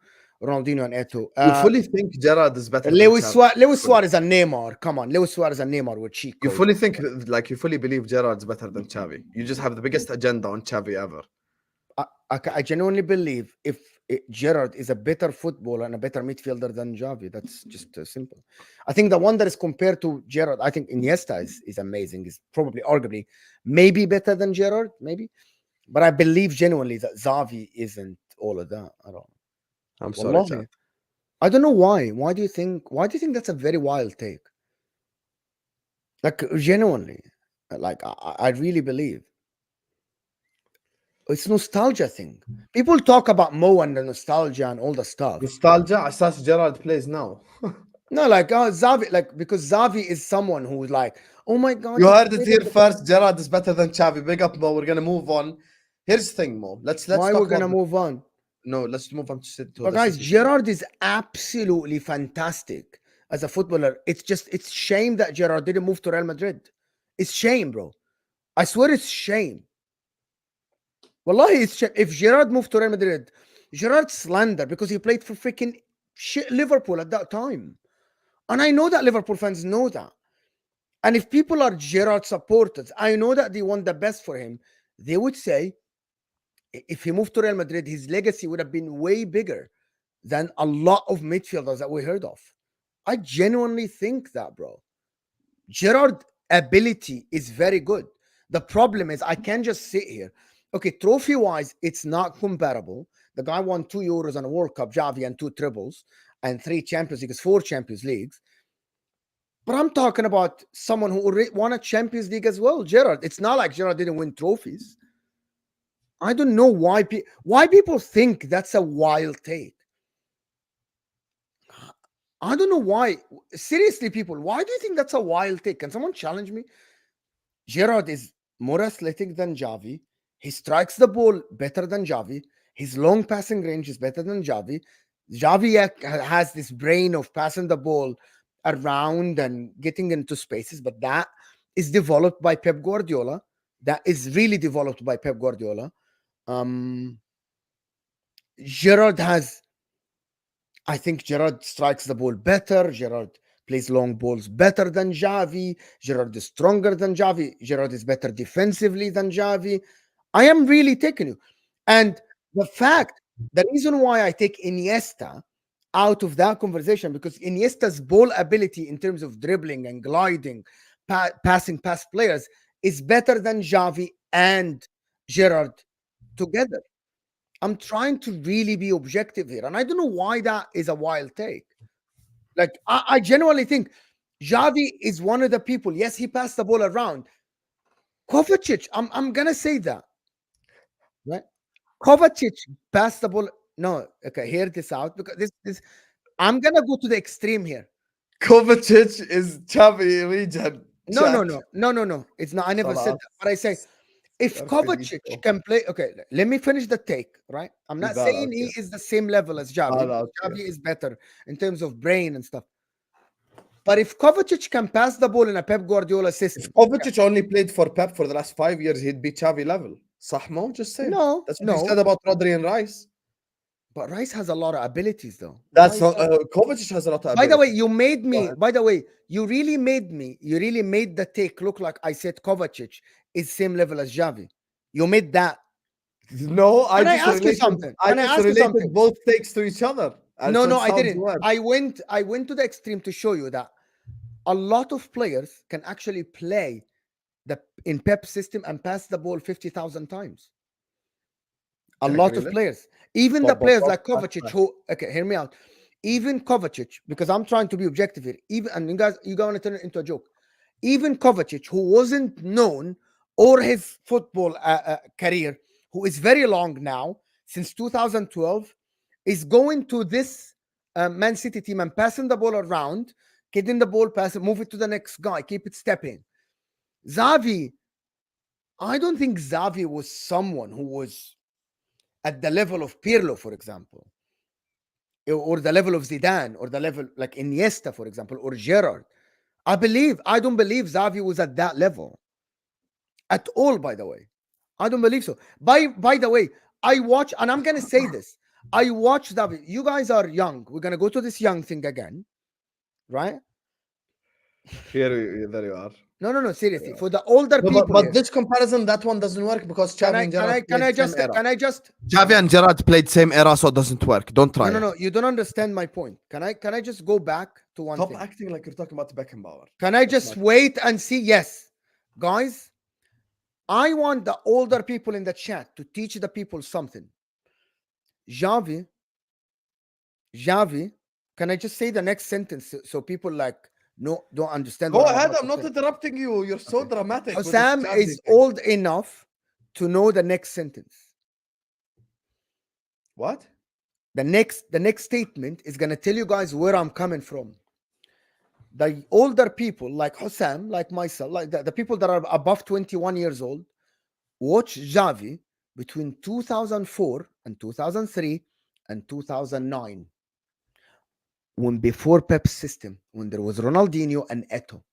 Ronaldinho and Eto.
You fully think Gerrard is better than Xavi?
Lewis
Fully.
Suarez and Neymar. Come on, Lewis Suarez and Neymar were cheat
You
codes.
fully think, like, you fully believe Gerrard's better than Xavi. You just have the biggest agenda on Xavi ever.
I genuinely believe if Gerard is a better footballer and a better midfielder than Xavi, that's just simple. I think the one that is compared to Gerard, I think Iniesta is amazing. Is probably arguably maybe better than Gerard, maybe. But I believe genuinely that Xavi isn't all of that at all.
I'm sorry, Chad.
Wallahi. I don't know why. Why do you think that's a very wild take? Like genuinely. Like I really believe. It's nostalgia thing. People talk about Mo and the nostalgia and all the stuff.
Nostalgia, اساس Gerrard plays now.
No, like Xavi, like because Xavi is someone who's like, oh my god,
You
he
heard it
played
here
at the-"
first. Gerrard is better than Xavi. Big up, Mo. We're gonna move on. Here's the thing, Mo. Let's
Why
talk
we're
about
gonna move on?
no. Let's move on to
But
the
guys,
City thing.
Gerard is absolutely fantastic as a footballer. It's shame that Gerard didn't move to Real Madrid. It's shame, bro. I swear it's shame. Wallahi, it's shame. If Gerard moved to Real Madrid, Gerard slander because he played for freaking shit Liverpool at that time. And I know that Liverpool fans know that. And if people are Gerard supporters, I know that they want the best for him. They would say if he moved to Real Madrid, his legacy would have been way bigger than a lot of midfielders that we heard of. I genuinely think that, bro. Gerard ability is very good. The problem is I can't just sit here. Okay, trophy wise, it's not comparable. The guy won 2 Euros and a World Cup, Xavi, and 2 trebles and 3 Champions Leagues, 4 Champions Leagues. But I'm talking about someone who already won a Champions League as well, Gerard. It's not like Gerard didn't win trophies. I don't know why people think that's a wild take. I don't know why. Seriously, people, why do you think that's a wild take? Can someone challenge me? Gerard is more athletic than Xavi. He strikes the ball better than Xavi. His long passing range is better than Xavi. Xavi has this brain of passing the ball around and getting into spaces, but that is developed by Pep Guardiola. That is really developed by Pep Guardiola. Um, Gerard has, I think Gerard strikes the ball better. Gerard plays long balls better than Xavi. Gerard is stronger than Xavi. Gerard is better defensively than Xavi. I am really taking you. And the reason why I take Iniesta out of that conversation, because Iniesta's ball ability in terms of dribbling and gliding, passing past players is better than Xavi and Gerard together. I'm trying to really be objective here, and I don't know why that is a wild take. Like I genuinely think Xavi is one of the people. Yes, he passed the ball around. Kovacic, I'm gonna say that, right? Kovacic passed the ball. No, okay, hear this out because this I'm gonna go to the extreme here.
Kovacic is Xavi region
No, no,
chat.
no, no, no, no. It's not. I never said
خلاص
that. But I say if
صار
Kovacic
finito.
can play, okay, let me finish the take, right? I'm not
لا لا
saying he
اوكي.
is the same level as Xavi.
لا لا
Because
اوكي.
Xavi is better in terms of brain and stuff. But if Kovacic can pass the ball in a Pep Guardiola
If
system,
Kovacic only played for Pep for the last 5 years, he'd be Xavi level. صح Mo? Just saying.
no,
That's what he
no.
said about Rodri and Rice.
But Rice has a lot of abilities, though.
That's not, Kovacic has a lot of
By the way,
ability.
you made
Go
me.
ahead.
By the way, you really made the take look like I said Kovacic is same level as Xavi. You made that.
No, I
Can I
just
ask you
related.
something?
I
Can I
just
ask you
related
something?
both takes to each other.
No,
So
no,
it
I
sounds
didn't.
worse.
I went to the extreme to show you that a lot of players can actually play in Pep system and pass the ball 50,000 times. A lot of
Really?
players, even the
But
players
what?
like Kovacic, who okay, hear me out. Even Kovacic, because I'm trying to be objective here. Even and you guys want to turn it into a joke. Even Kovacic, who wasn't known or his football career, who is very long now since 2012, is going to this Man City team and passing the ball around, getting the ball, pass it, move it to the next guy, keep it stepping. Xavi, I don't think Xavi was someone who was at the level of Pirlo, for example, or the level of Zidane, or the level like Iniesta, for example, or Gerrard. I don't believe Xavi was at that level at all, by the way. I don't believe so. By the way, I watch, and I'm gonna say this. I watch Xavi. You guys are young. We're gonna go to this young thing again, right?
There you are.
No, no, no. Seriously, for the older
No,
people
but
here,
this comparison, that one doesn't work because Xavi and Gerrard
can
played
I
same
just
era.
can I just
Xavi and Gerrard played same era, so it doesn't work. Don't try
no,
it.
no, no. You don't understand my point. Can I just go back to one
Stop
thing?
acting like you're talking about Beckenbauer.
Can I
That's
just
my
wait and see? Yes, guys. I want the older people in the chat to teach the people something. Xavi, can I just say the next sentence so people like no don't understand
Go
what I'm
ahead.
about
I'm
to
not
say?
interrupting you. You're so
Okay.
dramatic with this
Husam
Xavi
is
thing.
old enough to know the next sentence.
What?
The next statement is gonna tell you guys where I'm coming from. The older people like Husam, like myself, like the people that are above 21 years old, watch Xavi between 2004 and 2003 and 2009. When before Pep's system, when there was Ronaldinho and Eto.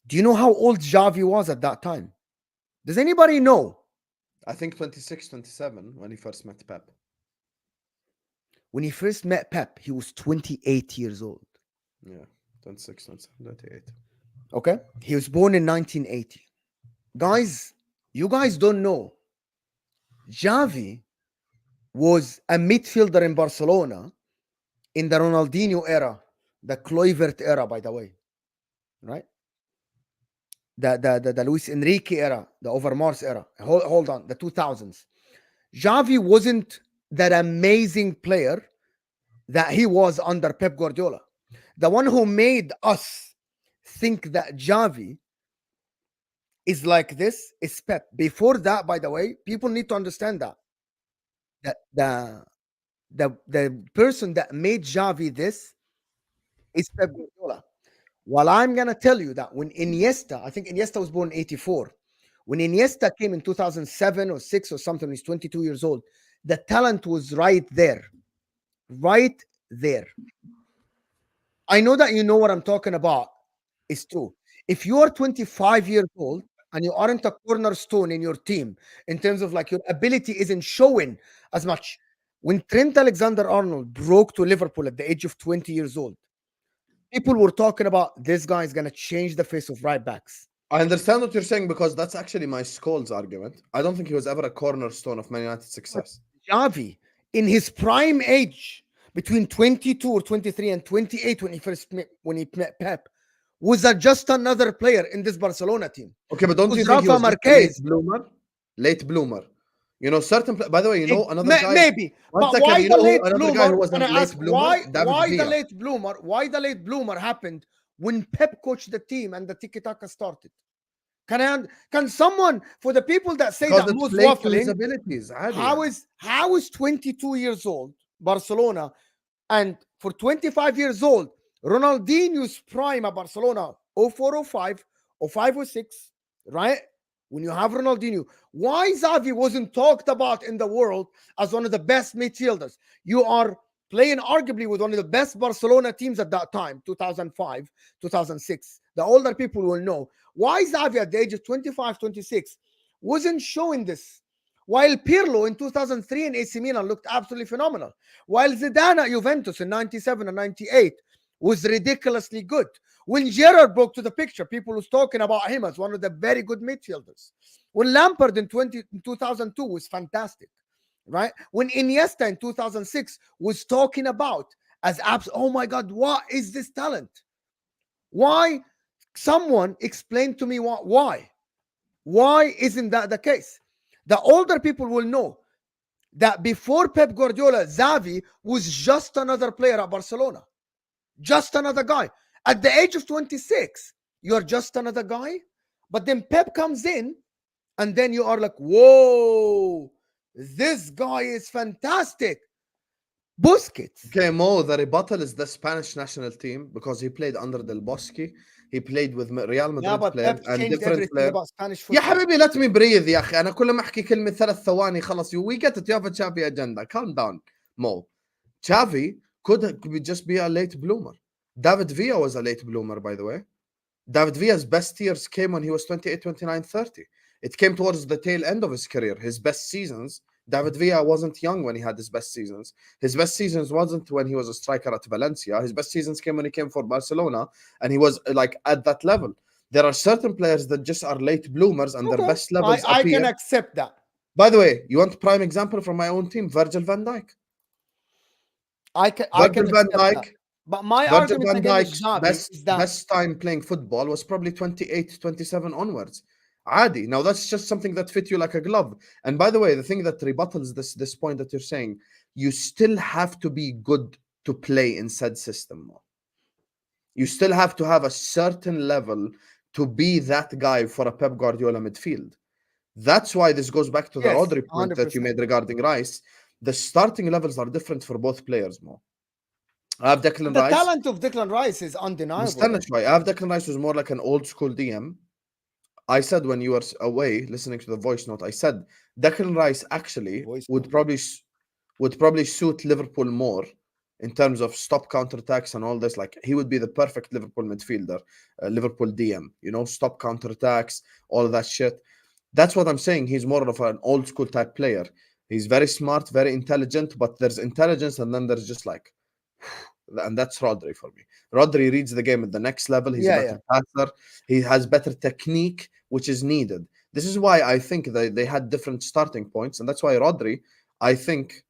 Do you know how old Xavi was at that time? Does anybody know?
I think 26, 27 when he first met Pep.
When he first met Pep, he was 28 years old.
Yeah, 26, 27, 28.
Okay? He was born in 1980. Guys, you guys don't know. Xavi was a midfielder in Barcelona in the Ronaldinho era, the Kluivert era, by the way, right? The Luis Enrique era, the Overmars era. Hold on, the 2000s. Xavi wasn't that amazing player that he was under Pep Guardiola. The one who made us think that Xavi is like this is Pep. Before that, by the way, people need to understand that the person that made Xavi this is Pep Guardiola. While I'm gonna tell you that when Iniesta, I think Iniesta was born in '84. When Iniesta came in 2007 or 6 or something, he's 22 years old. The talent was right there. Right there. I know that you know what I'm talking about. It's true. If you are 25 years old and you aren't a cornerstone in your team in terms of like your ability isn't showing as much. When Trent Alexander-Arnold broke to Liverpool at the age of 20 years old, people were talking about this guy is going to change the face of right backs.
I understand what you're saying because that's actually my Scholes argument. I don't think he was ever a cornerstone of Man United's success.
Xavi, in his prime age, between 22 or 23 and 28 when he met Pep, was just another player in this Barcelona team.
Okay, but don't
Was
you think he
Rafa
was just a late
Marquez.
bloomer? Late bloomer. You know, certain. By the way, you know another guy.
Maybe,
One
but
second.
why
You
the
know who
late
another guy
bloomer?
who was a
Can I
late
ask
bloomer? David
why the
Villa.
late bloomer? Why the late bloomer happened when Pep coached the team and the tiki taka started? Can someone, for the people that say
Because
that
it
Mo's
played to his
waffling,
abilities. عادي
how
يعني.
is 22 years old Barcelona, and for 25 years old Ronaldinho's prime at Barcelona 04, 05, 05, 06, right? When you have Ronaldinho, why Xavi wasn't talked about in the world as one of the best midfielders? You are playing arguably with one of the best Barcelona teams at that time, 2005, 2006. The older people will know. Why Xavi at the age of 25, 26 wasn't showing this? While Pirlo in 2003 in AC Milan looked absolutely phenomenal. While Zidane at Juventus in 97 and 98 was ridiculously good. When Gerrard broke to the picture, people was talking about him as one of the very good midfielders. When Lampard in 2002 was fantastic, right? When Iniesta in 2006 was talking about as oh my God, what is this talent? Why? Someone explain to me why. Why isn't that the case? The older people will know that before Pep Guardiola, Xavi was just another player at Barcelona, just another guy. At the age of 26, you're just another guy. But then Pep comes in, and then you are like, whoa, this guy is fantastic. Busquets.
Okay, Mo, the rebuttal is the Spanish national team because he played under Del Bosque. He played with Real
Yeah,
Madrid
but
players
Pep
and
changed
different
everything
players.
about Spanish
يا
football.
حبيبي let me breathe يا أخي. أنا كل ما أحكي كلمة 3 ثواني خلص. We get it. You have a Xavi agenda. Calm down, Mo. Xavi could just be a late bloomer. David Villa was a late bloomer, by the way. David Villa's best years came when he was 28, 29, 30. It came towards the tail end of his career, his best seasons. David Villa wasn't young when he had his best seasons. His best seasons wasn't when he was a striker at Valencia. His best seasons came when he came for Barcelona, and he was like at that level. There are certain players that just are late bloomers and their
Okay,
best levels
I
appear.
can accept that.
By the way, you want prime example from my own team, Virgil van Dijk.
I can
Virgil van
accept that.
Dijk,
But my
Virgil
argument
van
against
Dijk's
Xavi is that
best time playing football was probably 28, 27 onwards. Adi. Now that's just something that fit you like a glove. And by the way, the thing that rebuttals this point that you're saying, you still have to be good to play in said system. You still have to have a certain level to be that guy for a Pep Guardiola midfield. That's why this goes back to the
yes,
Rodri point that you
100%.
made regarding Rice. The starting levels are different for both players, Mo. I have Declan
The
Rice.
talent of Declan Rice is undeniable.
مستنى شوي. I have Declan Rice was more like an old school DM. I said when you were away listening to the voice note, I said Declan Rice actually would probably suit Liverpool more in terms of stop counterattacks and all this. Like he would be the perfect Liverpool midfielder, Liverpool DM. You know, stop counterattacks, all that shit. That's what I'm saying. He's more of an old school type player. He's very smart, very intelligent, but there's intelligence and then there's just like, and that's Rodri for me. Rodri reads the game at the next level. He's a better passer. He has better technique, which is needed. This is why I think they had different starting points, and that's why Rodri, I think,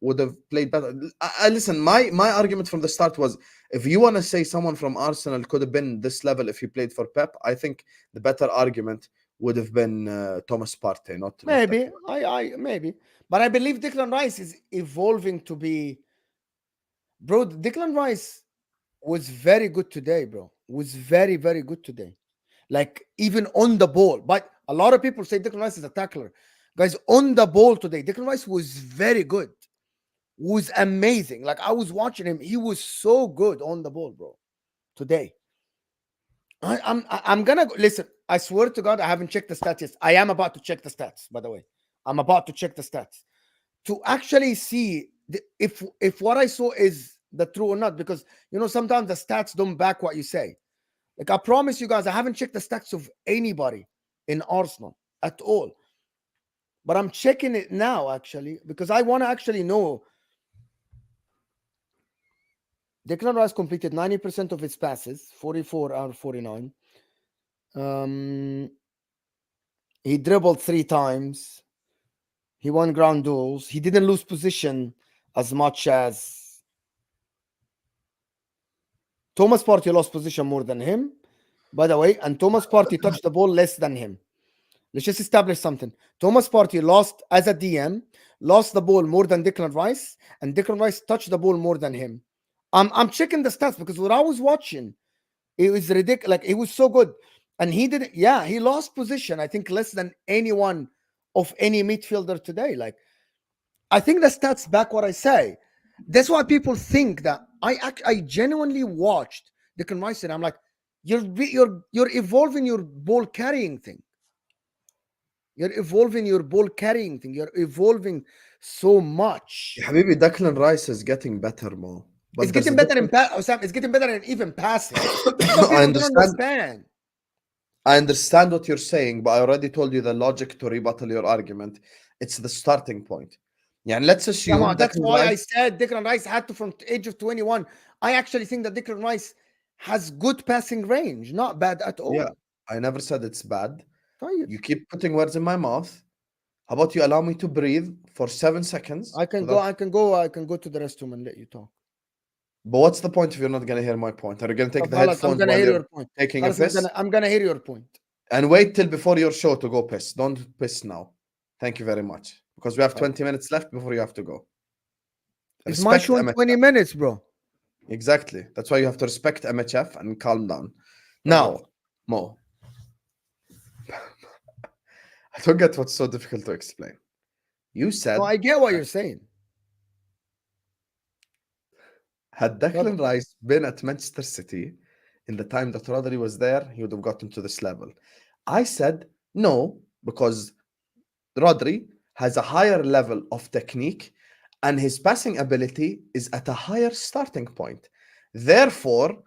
would have played better. I listen. My argument from the start was, if you want to say someone from Arsenal could have been this level if he played for Pep, I think the better argument would have been Thomas Partey, not
Maybe
Declan.
maybe, but I believe Declan Rice is evolving to be. Bro, Declan Rice was very good today, bro. Was very, very good today. Like, even on the ball. But a lot of people say Declan Rice is a tackler. Guys, on the ball today, Declan Rice was very good. Was amazing. Like, I was watching him. He was so good on the ball, bro. Today. I'm gonna listen. I swear to God, I haven't checked the stats yet. I am about to check the stats, by the way. I'm about to check the stats to actually see if what I saw is the true or not. Because sometimes the stats don't back what you say. Like, I promise you guys, I haven't checked the stats of anybody in Arsenal at all. But I'm checking it now actually because I want to actually know. Declan Rice completed 90% of his passes, 44 out of 49. He dribbled 3 times. He won ground duels. He didn't lose position as much as Thomas Partey lost position more than him, by the way. And Thomas Partey touched the ball less than him. Let's just establish something. Thomas Partey lost as a DM, lost the ball more than Declan Rice, and Declan Rice touched the ball more than him. I'm checking the stats because what I was watching, it was ridiculous. Like it was so good, and he did. Yeah, he lost position. I think less than anyone of any midfielder today. Like I think the stats back what I say. That's why people think that I genuinely watched Declan Rice and I'm like, you're evolving your ball carrying thing. You're evolving your ball carrying thing. You're evolving so much.
يا حبيبي Declan Rice is getting better, Mo.
It's
But there's a
getting better in
difference.
It's getting better in even passing. That's what
I
people don't
understand.
understand.
I understand what you're saying, but I already told you the logic to rebuttal your argument. It's the starting point. Yeah, and let's
Come
assume
on, that's
Declan
why I
Rice.
said Declan Rice had to from the age of 21. I actually think that Declan Rice has good passing range, not bad at
Yeah,
all.
I never said it's bad.
طيب.
You keep putting words in my mouth. How about you allow me to breathe for 7 seconds
I can go.
without?
I can go. I can go to the restroom and let you talk.
But what's the point if you're not gonna hear my point? Are you gonna take
طب
the
خلاص, I'm
headphones
gonna
while
hear
you're
your point.
taking a
خلاص,
piss?
I'm gonna hear your point.
And wait till before your show to go piss. Don't piss now. Thank you very much. Because we have 20 minutes left before you have to go.
It's my
Respect
show in 20
MHF.
minutes, bro.
Exactly. That's why you have to respect MHF and calm down.
خلاص.
Now, Mo, I don't get what's so difficult to explain. You said,
No, I get what you're saying.
had Declan Rice been at Manchester City in the time that Rodri was there, he would have gotten to this level. I said no, because Rodri has a higher level of technique and his passing ability is at a higher starting point. Therefore,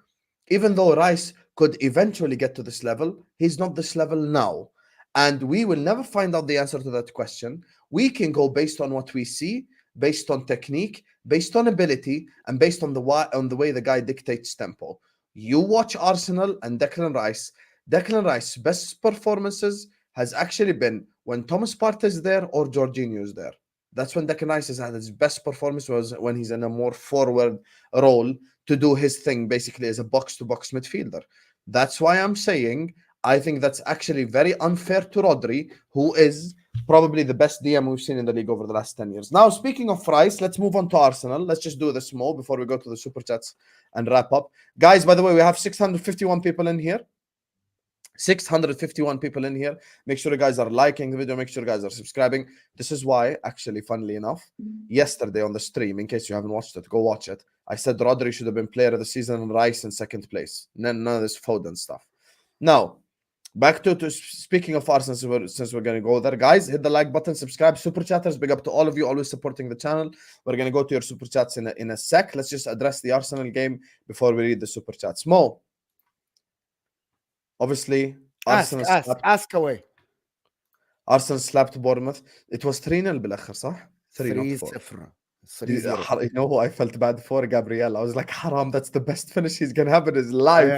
even though Rice could eventually get to this level, he's not this level now. And we will never find out the answer to that question. We can go based on what we see, based on technique, based on ability, and based on the way the guy dictates tempo. You watch Arsenal and Declan Rice. Declan Rice's best performances has actually been when Thomas Partey is there or Jorginho is there. That's when Declan Rice has had his best performance, was when he's in a more forward role to do his thing, basically as a box-to-box midfielder. That's why I'm saying I think that's actually very unfair to Rodri, who is probably the best DM we've seen in the league over the last 10 years. Now, speaking of Rice, let's move on to Arsenal. Let's just do this more before we go to the super chats and wrap up. Guys, by the way, we have 651 people in here. 651 people in here. Make sure you guys are liking the video. Make sure you guys are subscribing. This is why, actually, funnily enough, yesterday on the stream, in case you haven't watched it, go watch it. I said Rodri should have been player of the season and Rice in second place. None of this Foden stuff. Now, back to speaking of Arsenal, since we're going to go there. Guys, hit the like button, subscribe. Super chatters, big up to all of you, always supporting the channel. We're going to go to your super chats in a sec. Let's just address the Arsenal game before we read the super chats. Mo, obviously,
ask away.
Arsenal slapped Bournemouth. It was 3-0 بالاخر صح؟ 3 not 4.
3-0.
You know who I felt bad for? Gabriel. I was like, haram, that's the best finish he's gonna have in his life.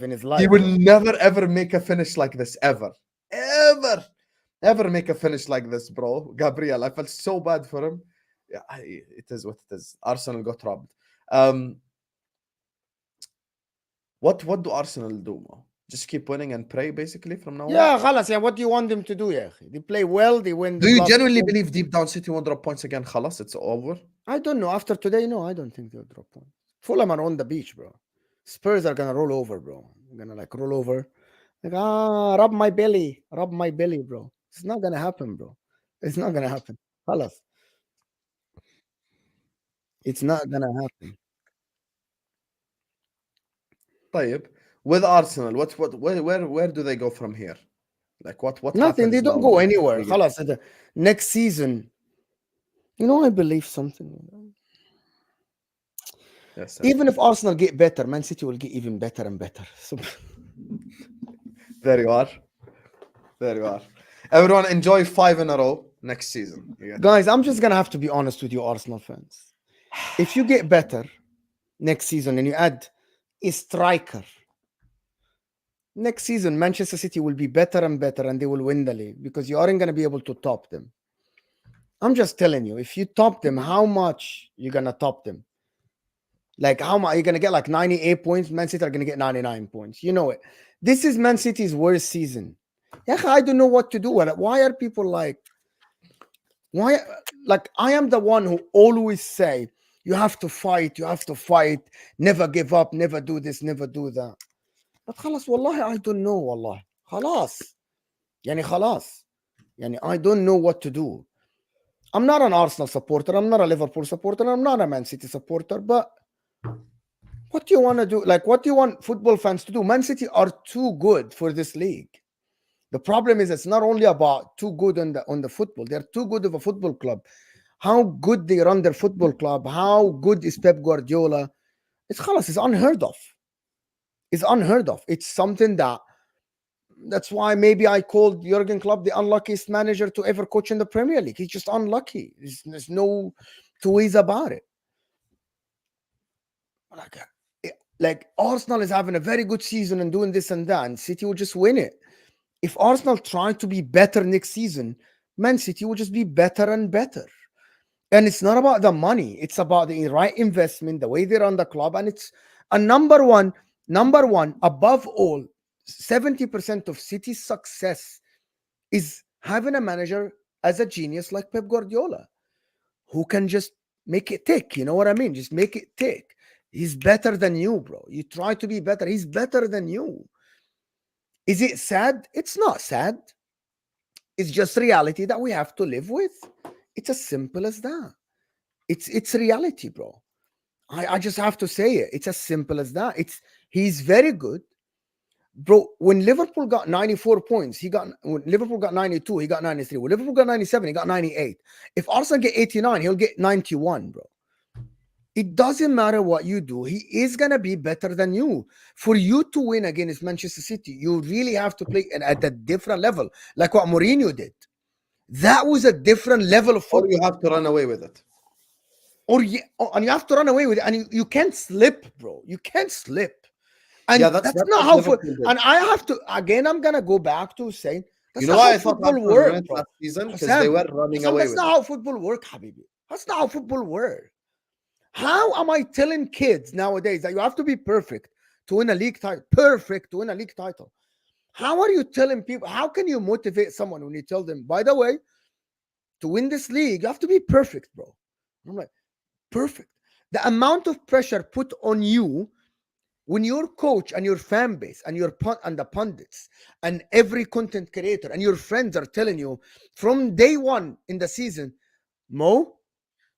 In his life.
He will never ever make a finish like this ever. Ever make a finish like this, bro. Gabriel. I felt so bad for him. Yeah, it is what it is. Arsenal got robbed. What do Arsenal do, Mo? Just keep winning and pray, basically, from now on?
Yeah, خلاص. Yeah, what do you want them to do? Yeah, they play well. They win.
Do you genuinely believe deep down City won't drop points again? خلاص, it's over.
I don't know. After today, no, I don't think they'll drop points. Fulham are on the beach, bro. Spurs are gonna roll over, bro. They're gonna like roll over. Like, rub my belly, bro. It's not gonna happen, bro. It's not gonna happen. خلاص. It's not gonna happen.
طيب, with Arsenal, where do they go from here? Like what
Nothing.
happens
They don't
now?
go anywhere. خلاص. Next season, you know, I believe something.
Yes,
Even if Arsenal get better, Man City will get even better and better. So
there you are. Everyone enjoy 5 in a row next season.
Guys, I'm just gonna have to be honest with you, Arsenal fans. If you get better next season and you add a striker, next season Manchester City will be better and better and they will win the league because you aren't gonna be able to top them. I'm just telling you, if you top them, how much you're gonna top them? Like how much you're gonna get? Like 98 points. Man City are gonna get 99 points. You know it. This is Man City's worst season. Yeah, I don't know what to do. Why are people like, why? Like, I am the one who always say, you have to fight, never give up, never do this, never do that. But خلاص والله I don't know والله. خلاص. يعني خلاص. يعني I don't know what to do. I'm not an Arsenal supporter, I'm not a Liverpool supporter, I'm not a Man City supporter, but what do you want to do? Like, what do you want football fans to do? Man City are too good for this league. The problem is it's not only about too good on the football. They're too good of a football club. How good they run their football club. How good is Pep Guardiola? It's خلاص, it's unheard of. It's unheard of. It's something that's why maybe I called Jurgen Klopp the unluckiest manager to ever coach in the Premier League. He's just unlucky. There's no two ways about it. Like Arsenal is having a very good season and doing this and that, and City will just win it. If Arsenal try to be better next season, Man City will just be better and better. And it's not about the money. It's about the right investment, the way they run the club. And it's a number one, above all, 70% of City's success is having a manager as a genius like Pep Guardiola, who can just make it tick. You know what I mean? Just make it tick. He's better than you, bro. You try to be better. He's better than you. Is it sad? It's not sad. It's just reality that we have to live with. It's as simple as that. It's reality, bro. I just have to say it. It's as simple as that. He's very good. Bro, when Liverpool got 94 points, when Liverpool got 92, he got 93. When Liverpool got 97, he got 98. If Arsenal get 89, he'll get 91, bro. It doesn't matter what you do. He is going to be better than you. For you to win against Manchester City, you really have to play at a different level, like what Mourinho did. That was a different level of football.
Or you have to run away with it.
And you have to run away with it. And you can't slip, bro. You can't slip. And
Yeah,
that's
that's
not
what
how
Liverpool
football.
did.
And I have to, again, I'm going to go back to saying, that's
You know
not
why
how
I thought
football
Arsenal won
works,
it
bro.
last season? Because
Husam,
they were running
Husam,
away
that's
with
not
it.
how football works, Habibi. That's not how football works. How am I telling kids nowadays that you have to be perfect to win a league title? Perfect to win a league title. How are you telling people? How can you motivate someone when you tell them, by the way, to win this league, you have to be perfect, bro? I'm like, perfect. The amount of pressure put on you when your coach and your fan base and and the pundits and every content creator and your friends are telling you from day one in the season, Mo,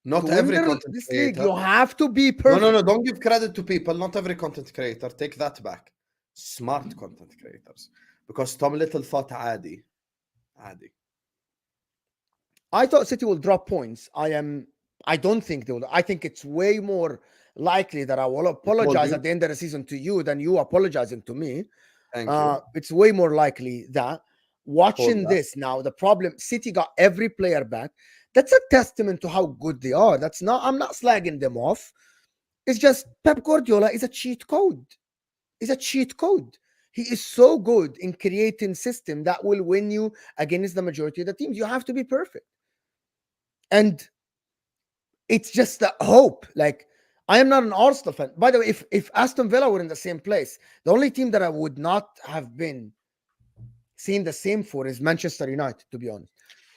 Not
to win
every content
this league,
creator.
you have to be
No,
perfect.
no, don't give credit to people. Not every content creator. Take that back. Smart content creators. Because Tom Little thought عادي. عادي.
I thought City will drop points. I don't think they will. I think it's way more likely that I will apologize
you.
at the end of the season to you than you apologizing to me.
Thank you.
It's way more likely that watching
Hold that.
this now, the problem, City got every player back. That's a testament to how good they are. I'm not slagging them off. It's just Pep Guardiola is a cheat code. He's a cheat code. He is so good in creating system that will win you against the majority of the teams. You have to be perfect. And it's just the hope. Like, I am not an Arsenal fan. By the way, if Aston Villa were in the same place, the only team that I would not have been seeing the same for is Manchester United, to be honest.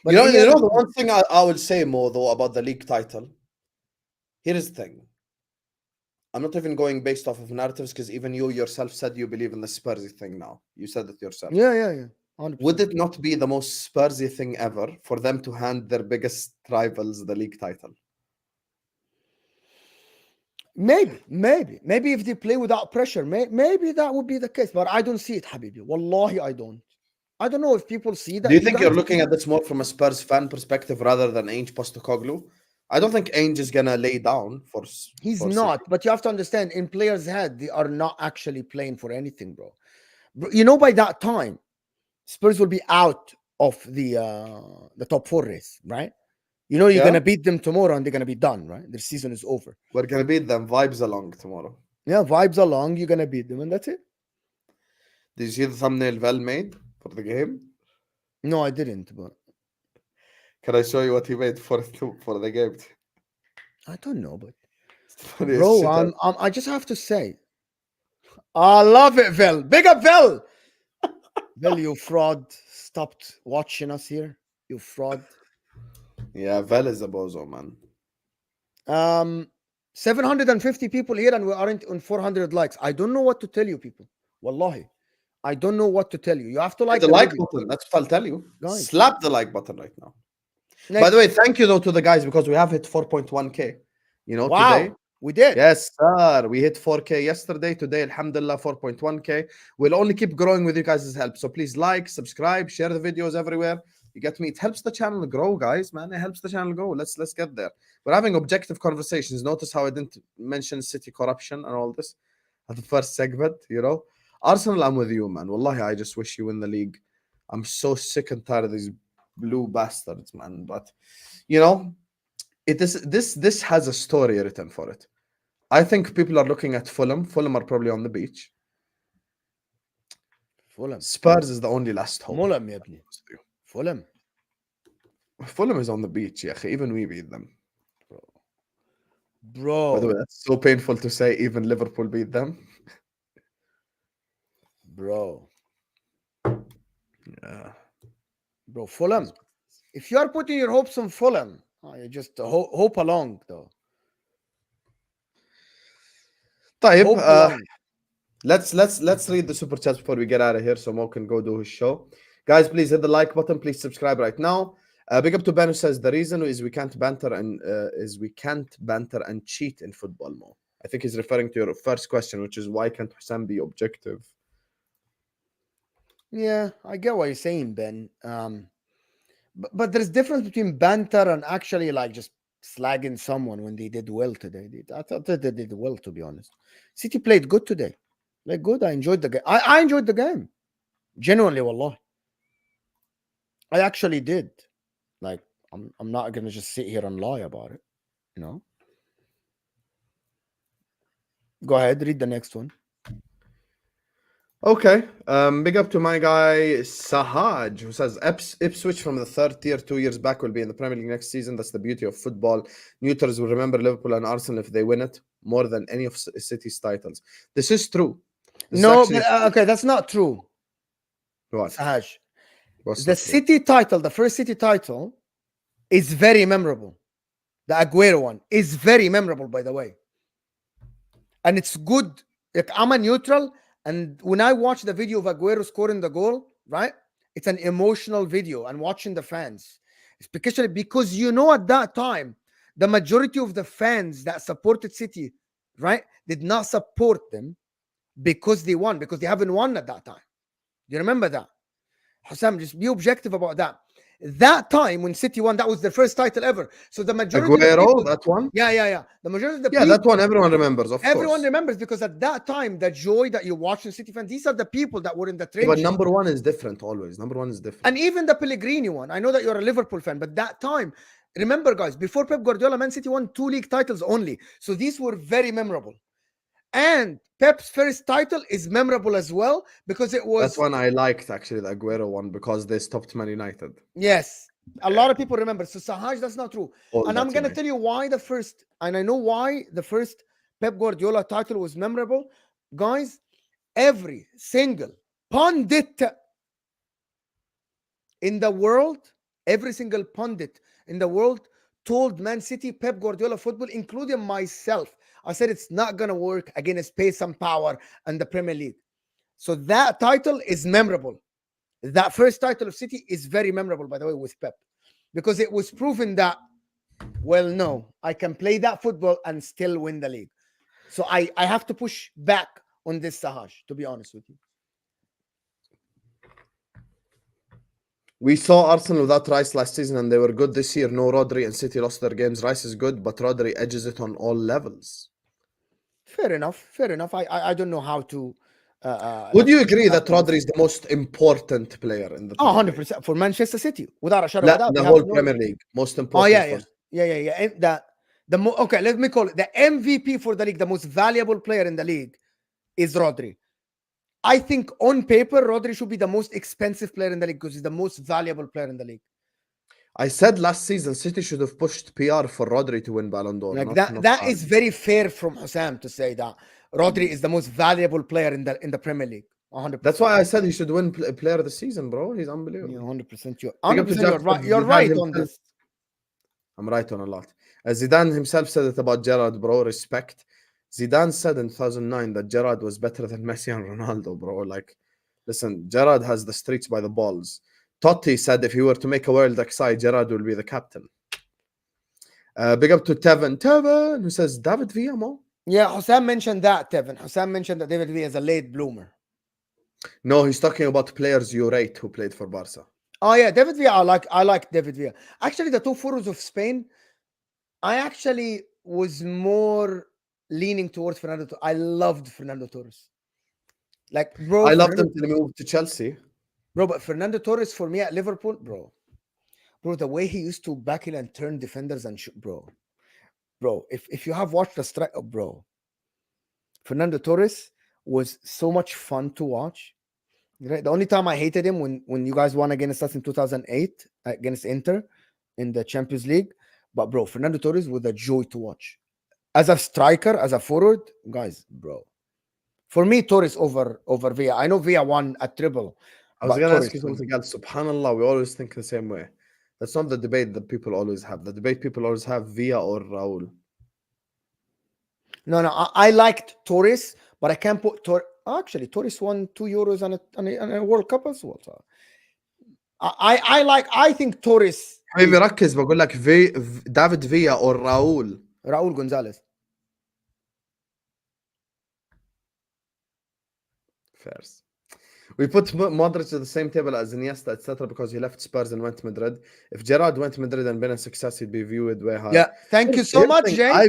But
You know the one thing I will say more though about the league title. Here is the thing. I'm not even going based off of narratives because even you yourself said you believe in the Spursy thing now. You said it yourself.
Yeah. 100%.
Would it not be the most Spursy thing ever for them to hand their biggest rivals the league title?
Maybe if they play without pressure, maybe that would be the case. But I don't see it, Habibi. Wallahi, I don't. I don't know if people see that.
Do you think you're looking at this more from a Spurs fan perspective rather than Ainge Postecoglou? I don't think Ainge is gonna lay down for.
He's
for
not.
City.
But you have to understand, in players' head, they are not actually playing for anything, bro. You know, by that time, Spurs will be out of the top four race, right? You know, you're gonna beat them tomorrow and they're gonna be done, right? Their season is over.
We're gonna beat them. Vibes along tomorrow.
Yeah, vibes along. You're gonna beat them, and that's it.
Did you see the thumbnail Val made for the game?
No, I didn't. But
can I show you what he made for the game?
I don't know, but
Funniest
bro,
shit
I just have to say, I love it, Vel. Big up, Vel. Vel, you fraud. stopped watching us here. You fraud.
Yeah, Vel is a bozo, man.
750 people here and we aren't on 400 likes. I don't know what to tell you, people. Wallahi. I don't know what to tell you. You have to
Hit
like
the
the
like
video,
button. That's what I'll tell you.
guys.
Slap the like button right now.
Like,
By the way, thank you though to the guys because we have hit 4.1k. You know,
wow,
today.
we did.
Yes, sir. We hit 4k yesterday. Today, alhamdulillah, 4.1k. We'll only keep growing with you guys' help. So please like, subscribe, share the videos everywhere. You get me? It helps the channel grow, guys, man. It helps the channel grow. Let's get there. We're having objective conversations. Notice how I didn't mention city corruption and all this at the first segment, you know. Arsenal, I'm with you, man. Wallahi, I just wish you win the league. I'm so sick and tired of these blue bastards, man. But you know, this has a story written for it. I think people are looking at Fulham. Fulham are probably on the beach.
Fulham.
Spurs is the only last hope.
Fulham, يا ابني. Fulham.
Fulham is on the beach, yeah. Even we beat them.
Bro.
By the way, that's so painful to say. Even Liverpool beat them.
Bro.
Yeah.
Bro, Fulham. If you are putting your hopes on Fulham, you just hope along, though.
طيب,
Hope along.
let's read the super chats before we get out of here so Mo can go do his show. Guys, please hit the like button. Please subscribe right now. Big up to Ben who says the reason is we can't banter and cheat in football, Mo. I think he's referring to your first question, which is why can't Husam be objective?
Yeah, I get what you're saying, Ben. But there's difference between banter and actually like just slagging someone when they did well today. I thought they did well, to be honest. City played good today. Like good. I enjoyed the game. I enjoyed the game. Genuinely, wallah. I actually did. Like, I'm not gonna just sit here and lie about it, you know. Go ahead, read the next one.
Okay. Big up to my guy Sahaj, who says Ipswich from the third tier 2 years back will be in the Premier League next season. That's the beauty of football. Neutrals will remember Liverpool and Arsenal if they win it more than any of City's titles. This is true.
Okay, that's not true.
What?
Sahaj.
What's
The City title, the first City title, is very memorable. The Aguero one is very memorable, by the way. And it's good. Like, I'm a neutral, and when I watch the video of Aguero scoring the goal, right, it's an emotional video, and watching the fans, especially because you know at that time, the majority of the fans that supported City, right, did not support them because they won, because they haven't won at that time. Do you remember that? Husam, just be objective about that. That time when City won, that was their first title ever. So the majority
Aguero,
of people,
that one?
Yeah. The majority of the
people, that one everyone remembers, of
everyone
course.
remembers, because at that time, the joy that you're watching City fans, these are the people that were in the trenches.
But number one is different always. Number one is different.
And even the Pellegrini one, I know that you're a Liverpool fan, but that time, remember, guys, before Pep Guardiola, Man City won 2 league titles only. So these were very memorable. And Pep's first title is memorable as well, because it was...
That one I liked, actually, the Aguero one, because they stopped Man United.
Yes. A lot of people remember. So Sahaj, that's not true. And I'm going to tell you why the first... And I know why the first Pep Guardiola title was memorable. Guys, every single pundit in the world, every single pundit in the world told Man City, Pep Guardiola football, including myself, I said it's not going to work against pace and power and the Premier League. So that title is memorable. That first title of City is very memorable, by the way, with Pep, because it was proven that, well, no, I can play that football and still win the league. So I have to push back on this, Sahaj, to be honest with you.
We saw Arsenal without Rice last season and they were good this year. No Rodri, and City lost their games. Rice is good, but Rodri edges it on all levels.
Fair enough. I don't know how to...
Would you agree that Rodri is the most important player in the Premier
100% for Manchester City, without a shadow of a doubt?
The whole Premier League, most important.
Yeah. Okay, let me call it the MVP for the league. The most valuable player in the league is Rodri. I think on paper, Rodri should be the most expensive player in the league because he's the most valuable player in the league.
I said last season, City should have pushed PR for Rodri to win Ballon d'Or.
Like that is very fair from Husam to say that Rodri is the most valuable player in the Premier League.
That's
100%.
why I said he should win player of the season, bro. He's
Yeah,
unbelievable.
100%. You're
Big up to
100%. You're
Jackson.
right. You're
Zidane
right on
himself.
this.
I'm right on a lot. As Zidane himself said it about Gerrard, bro. Respect. Zidane said in 2009 that Gerrard was better than Messi and Ronaldo, bro. Like, listen, Gerrard has the streets by the balls. Totti said if he were to make a World XI, Gerrard will be the captain. Big up to Tevin, who says David Villa, mo?
Yeah, Husam mentioned that, Tevin. Husam mentioned that David Villa is a late bloomer.
No, he's talking about players you rate who played for Barca.
Oh yeah, David Villa. I like David Villa. Actually, the two forwards of Spain, I actually was more leaning towards Fernando. I loved Fernando Torres. Like, bro,
I loved
Fernando,
him till he moved to Chelsea.
bro, but Fernando Torres for me at Liverpool, bro, the way he used to backheel and turn defenders and shoot, bro. If you have watched the strike, bro, Fernando Torres was so much fun to watch. Right? The only time I hated him when you guys won against us in 2008 against Inter in the Champions League. But bro, Fernando Torres was a joy to watch. As a striker, as a forward, guys, bro. For me, Torres over Villa. I know Villa won a triple.
I was
But
going to
Torres
ask you
for me.
something else. Subhanallah, we always think the same way. That's not the debate that people always have. The debate people always have Villa or Raul.
No, I liked Torres, but I can't put Actually, Torres won 2 Euros and a World Cup as well. So I think Torres
حبيبي ركز بقول لك دافيد فيا او راؤول.
Raul Gonzalez.
Fairs. We put Modric at the same table as Iniesta, etc., because he left Spurs and went to Madrid. If Gerrard went to Madrid and been a success, he'd be viewed way higher.
Yeah, thank you so much, Jay.
I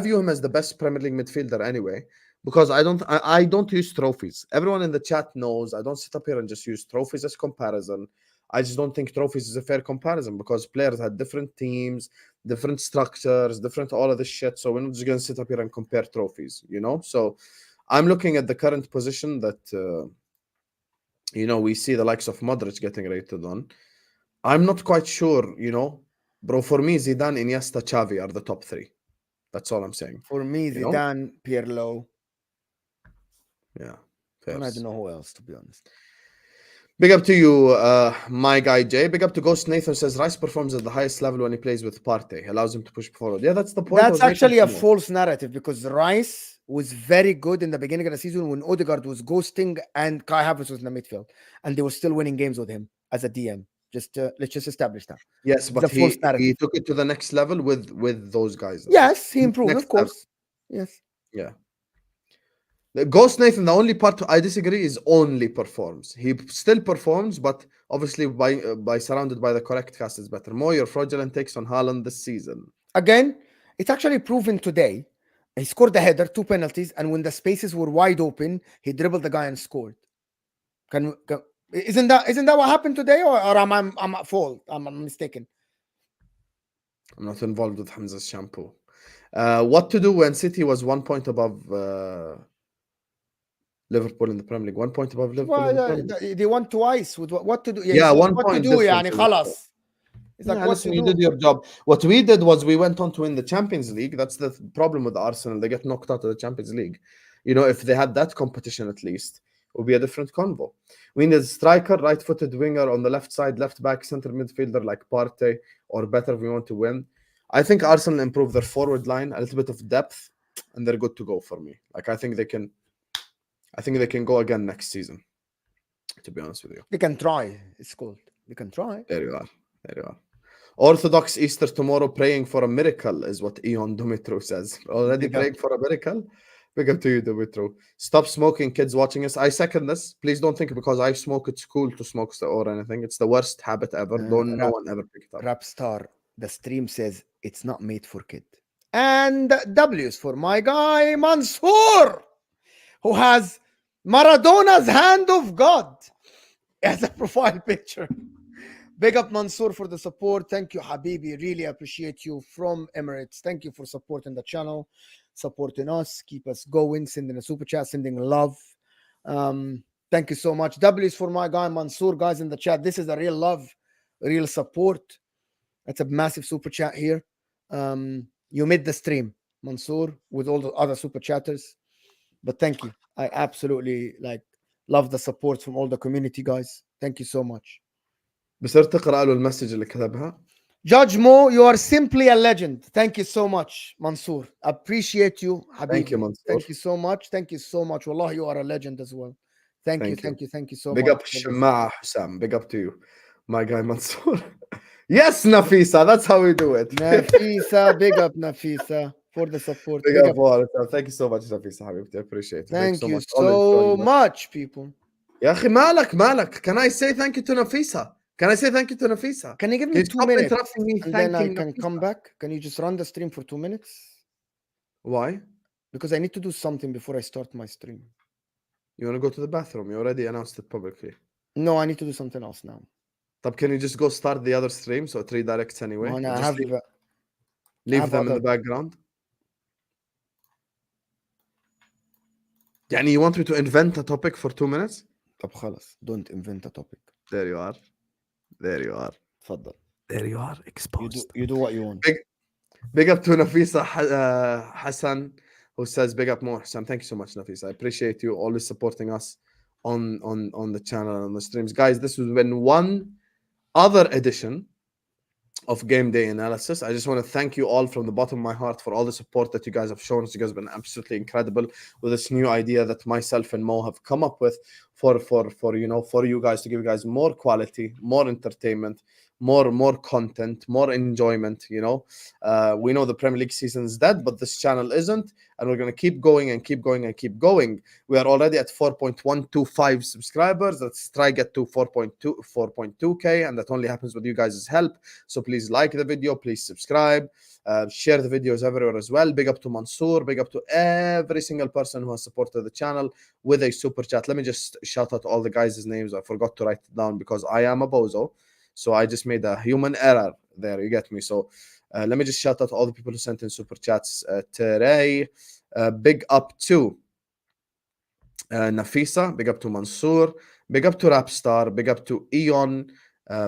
view him as the best Premier League midfielder anyway, because I don't use trophies. Everyone in the chat knows I don't sit up here and just use trophies as comparison. I just don't think trophies is a fair comparison because players had different teams, different structures, different all of this shit. So we're not just gonna sit up here and compare trophies, you know. So I'm looking at the current position that we see the likes of Modric getting rated on. I'm not quite sure, bro. For me, Zidane, Iniesta, Xavi are the top three. That's all I'm saying.
For me, Zidane, Pirlo.
Yeah.
And I don't know who else, to be honest.
Big up to you, my guy Jay. Big up to Ghost Nathan says Rice performs at the highest level when he plays with Partey. Allows him to push forward. Yeah, that's the point.
That's actually a false narrative because Rice was very good in the beginning of the season when Odegaard was ghosting and Kai Havertz was in the midfield. And they were still winning games with him as a DM. Let's just establish that.
Yes, but he took it to the next level with those guys.
Yes, he improved, of course. Yes.
Yeah. The Ghost Nathan, the only part I disagree is only performs. He still performs, but obviously by surrounded by the correct cast is better. More your fraudulent takes on Haaland this season.
Again, it's actually proven today. He scored the header, 2 penalties, and when the spaces were wide open, he dribbled the guy and scored. Isn't that what happened today, or I'm at fault? I'm mistaken.
I'm not involved with Hamza's shampoo. What to do when City was 1 point above Liverpool in the Premier League? 1 point above Liverpool.
They won twice. With what to do?
Yeah, 1
what
point.
To do, يعني خلاص. It's like,
listen, you did your job. What we did was we went on to win the Champions League. That's the problem with Arsenal. They get knocked out of the Champions League. If they had that competition at least, it would be a different convo. We need a striker, right-footed winger on the left side, left back, center midfielder like Partey, or better if we want to win. I think Arsenal improved their forward line, a little bit of depth, and they're good to go for me. Like I think they can go again next season. To be honest with you,
they can try. It's called. They can try.
There you are. Orthodox Easter tomorrow, praying for a miracle is what Ion Dumitru says. Already praying for a miracle? Big up to you, Dumitru. Stop smoking, kids watching us. I second this. Please don't think because I smoke it's cool to smoke or anything. It's the worst habit ever. No one ever pick it up.
Rapstar, the stream says it's not made for kid. And W's for my guy Mansoor, who has Maradona's hand of God as a profile picture. Big up Mansoor for the support. Thank you, Habibi. Really appreciate you from Emirates. Thank you for supporting the channel, supporting us. Keep us going. Sending a super chat, sending love. Thank you so much. W is for my guy Mansoor. Guys in the chat, this is a real love, real support. That's a massive super chat here. You made the stream, Mansoor, with all the other super chatters. But thank you. I absolutely Love the support from all the community, guys. Thank you so much.
بصير تقرا له المسج اللي كتبها.
Judge Mo, you are simply a legend. Thank you so much, Mansoor. Appreciate you,
Thank you,
Habibi.
Mansoor.
Thank you so much. Thank you so much. Wallah, you are a legend as well. Thank you,
Thank you.
thank you so
Big
much.
up الشماعة حسام. Big up to you, my guy Mansoor. Yes, Nafisa, that's how we do it.
Nafisa, big up Nafisa for the support.
Big
Big
up
up.
all the time. Thank you so much, Nafisa حبيبتي. I appreciate it.
Thank you
All
so
enjoying it.
much, people.
يا أخي مالك. Can I say thank you to Nafisa? Can I say thank you to Nafisa?
Can you give
Can
me
you
2
stop
minutes
interrupting me
and then I
thanking
can
Nafisa?
come back? Can you just run the stream for 2 minutes?
Why?
Because I need to do something before I start my stream.
You want to go to the bathroom? You already announced it publicly.
No, I need to do something else now.
طب can you just go start the other stream so it redirects anyway?
And
Or
I
just
have
leave them in
other-
the background? يعني you want me to invent a topic for 2 minutes?
طب خلاص, don't invent a topic.
There you are. There you are.
تفضل.
There you are. Exposed.
You do what you want.
Big up to Nafisa Hassan, who says big up more. Sam, thank you so much, Nafisa. I appreciate you always supporting us on the channel and on the streams. Guys, this has been one other edition of Game Day Analysis. I just want to thank you all from the bottom of my heart for all the support that you guys have shown us. You guys have been absolutely incredible with this new idea that myself and Mo have come up with for you guys, to give you guys more quality, more entertainment, more content, more enjoyment. We know the Premier League season is dead, but this channel isn't, and we're going to keep going and keep going and keep going. We are already at 4.125 subscribers. Let's try get to 4.2k, and that only happens with you guys' help. So please like the video, please subscribe, share the videos everywhere as well. Big up to Mansoor, big up to every single person who has supported the channel with a super chat. Let me just shout out all the guys' names. I forgot to write it down because I am a bozo. So I just made a human error there. You get me? So let me just shout out all the people who sent in super chats today. Big up to Nafisa. Big up to Mansoor. Big up to Rapstar. Big up to Eon.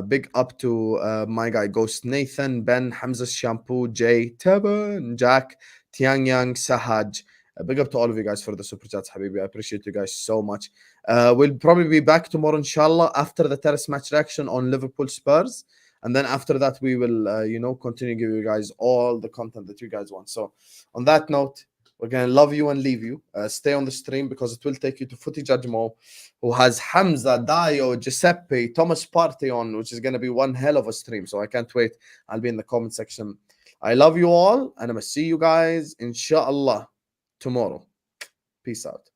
Big up to my guy Ghost Nathan, Ben, Hamza Shampoo, Jay, Taban, Jack, Tiang Yang, Sahaj. Big up to all of you guys for the super chats, Habibi. I appreciate you guys so much. We'll probably be back tomorrow, inshallah, after the terrace match reaction on Liverpool Spurs. And then after that, we will, continue to give you guys all the content that you guys want. So on that note, we're going to love you and leave you. Stay on the stream because it will take you to Footy Judge Mo, who has Hamza, Dio, Giuseppe, Thomas Partey on, which is going to be one hell of a stream. So I can't wait. I'll be in the comment section. I love you all, and I'm going to see you guys, inshallah, tomorrow. Peace out.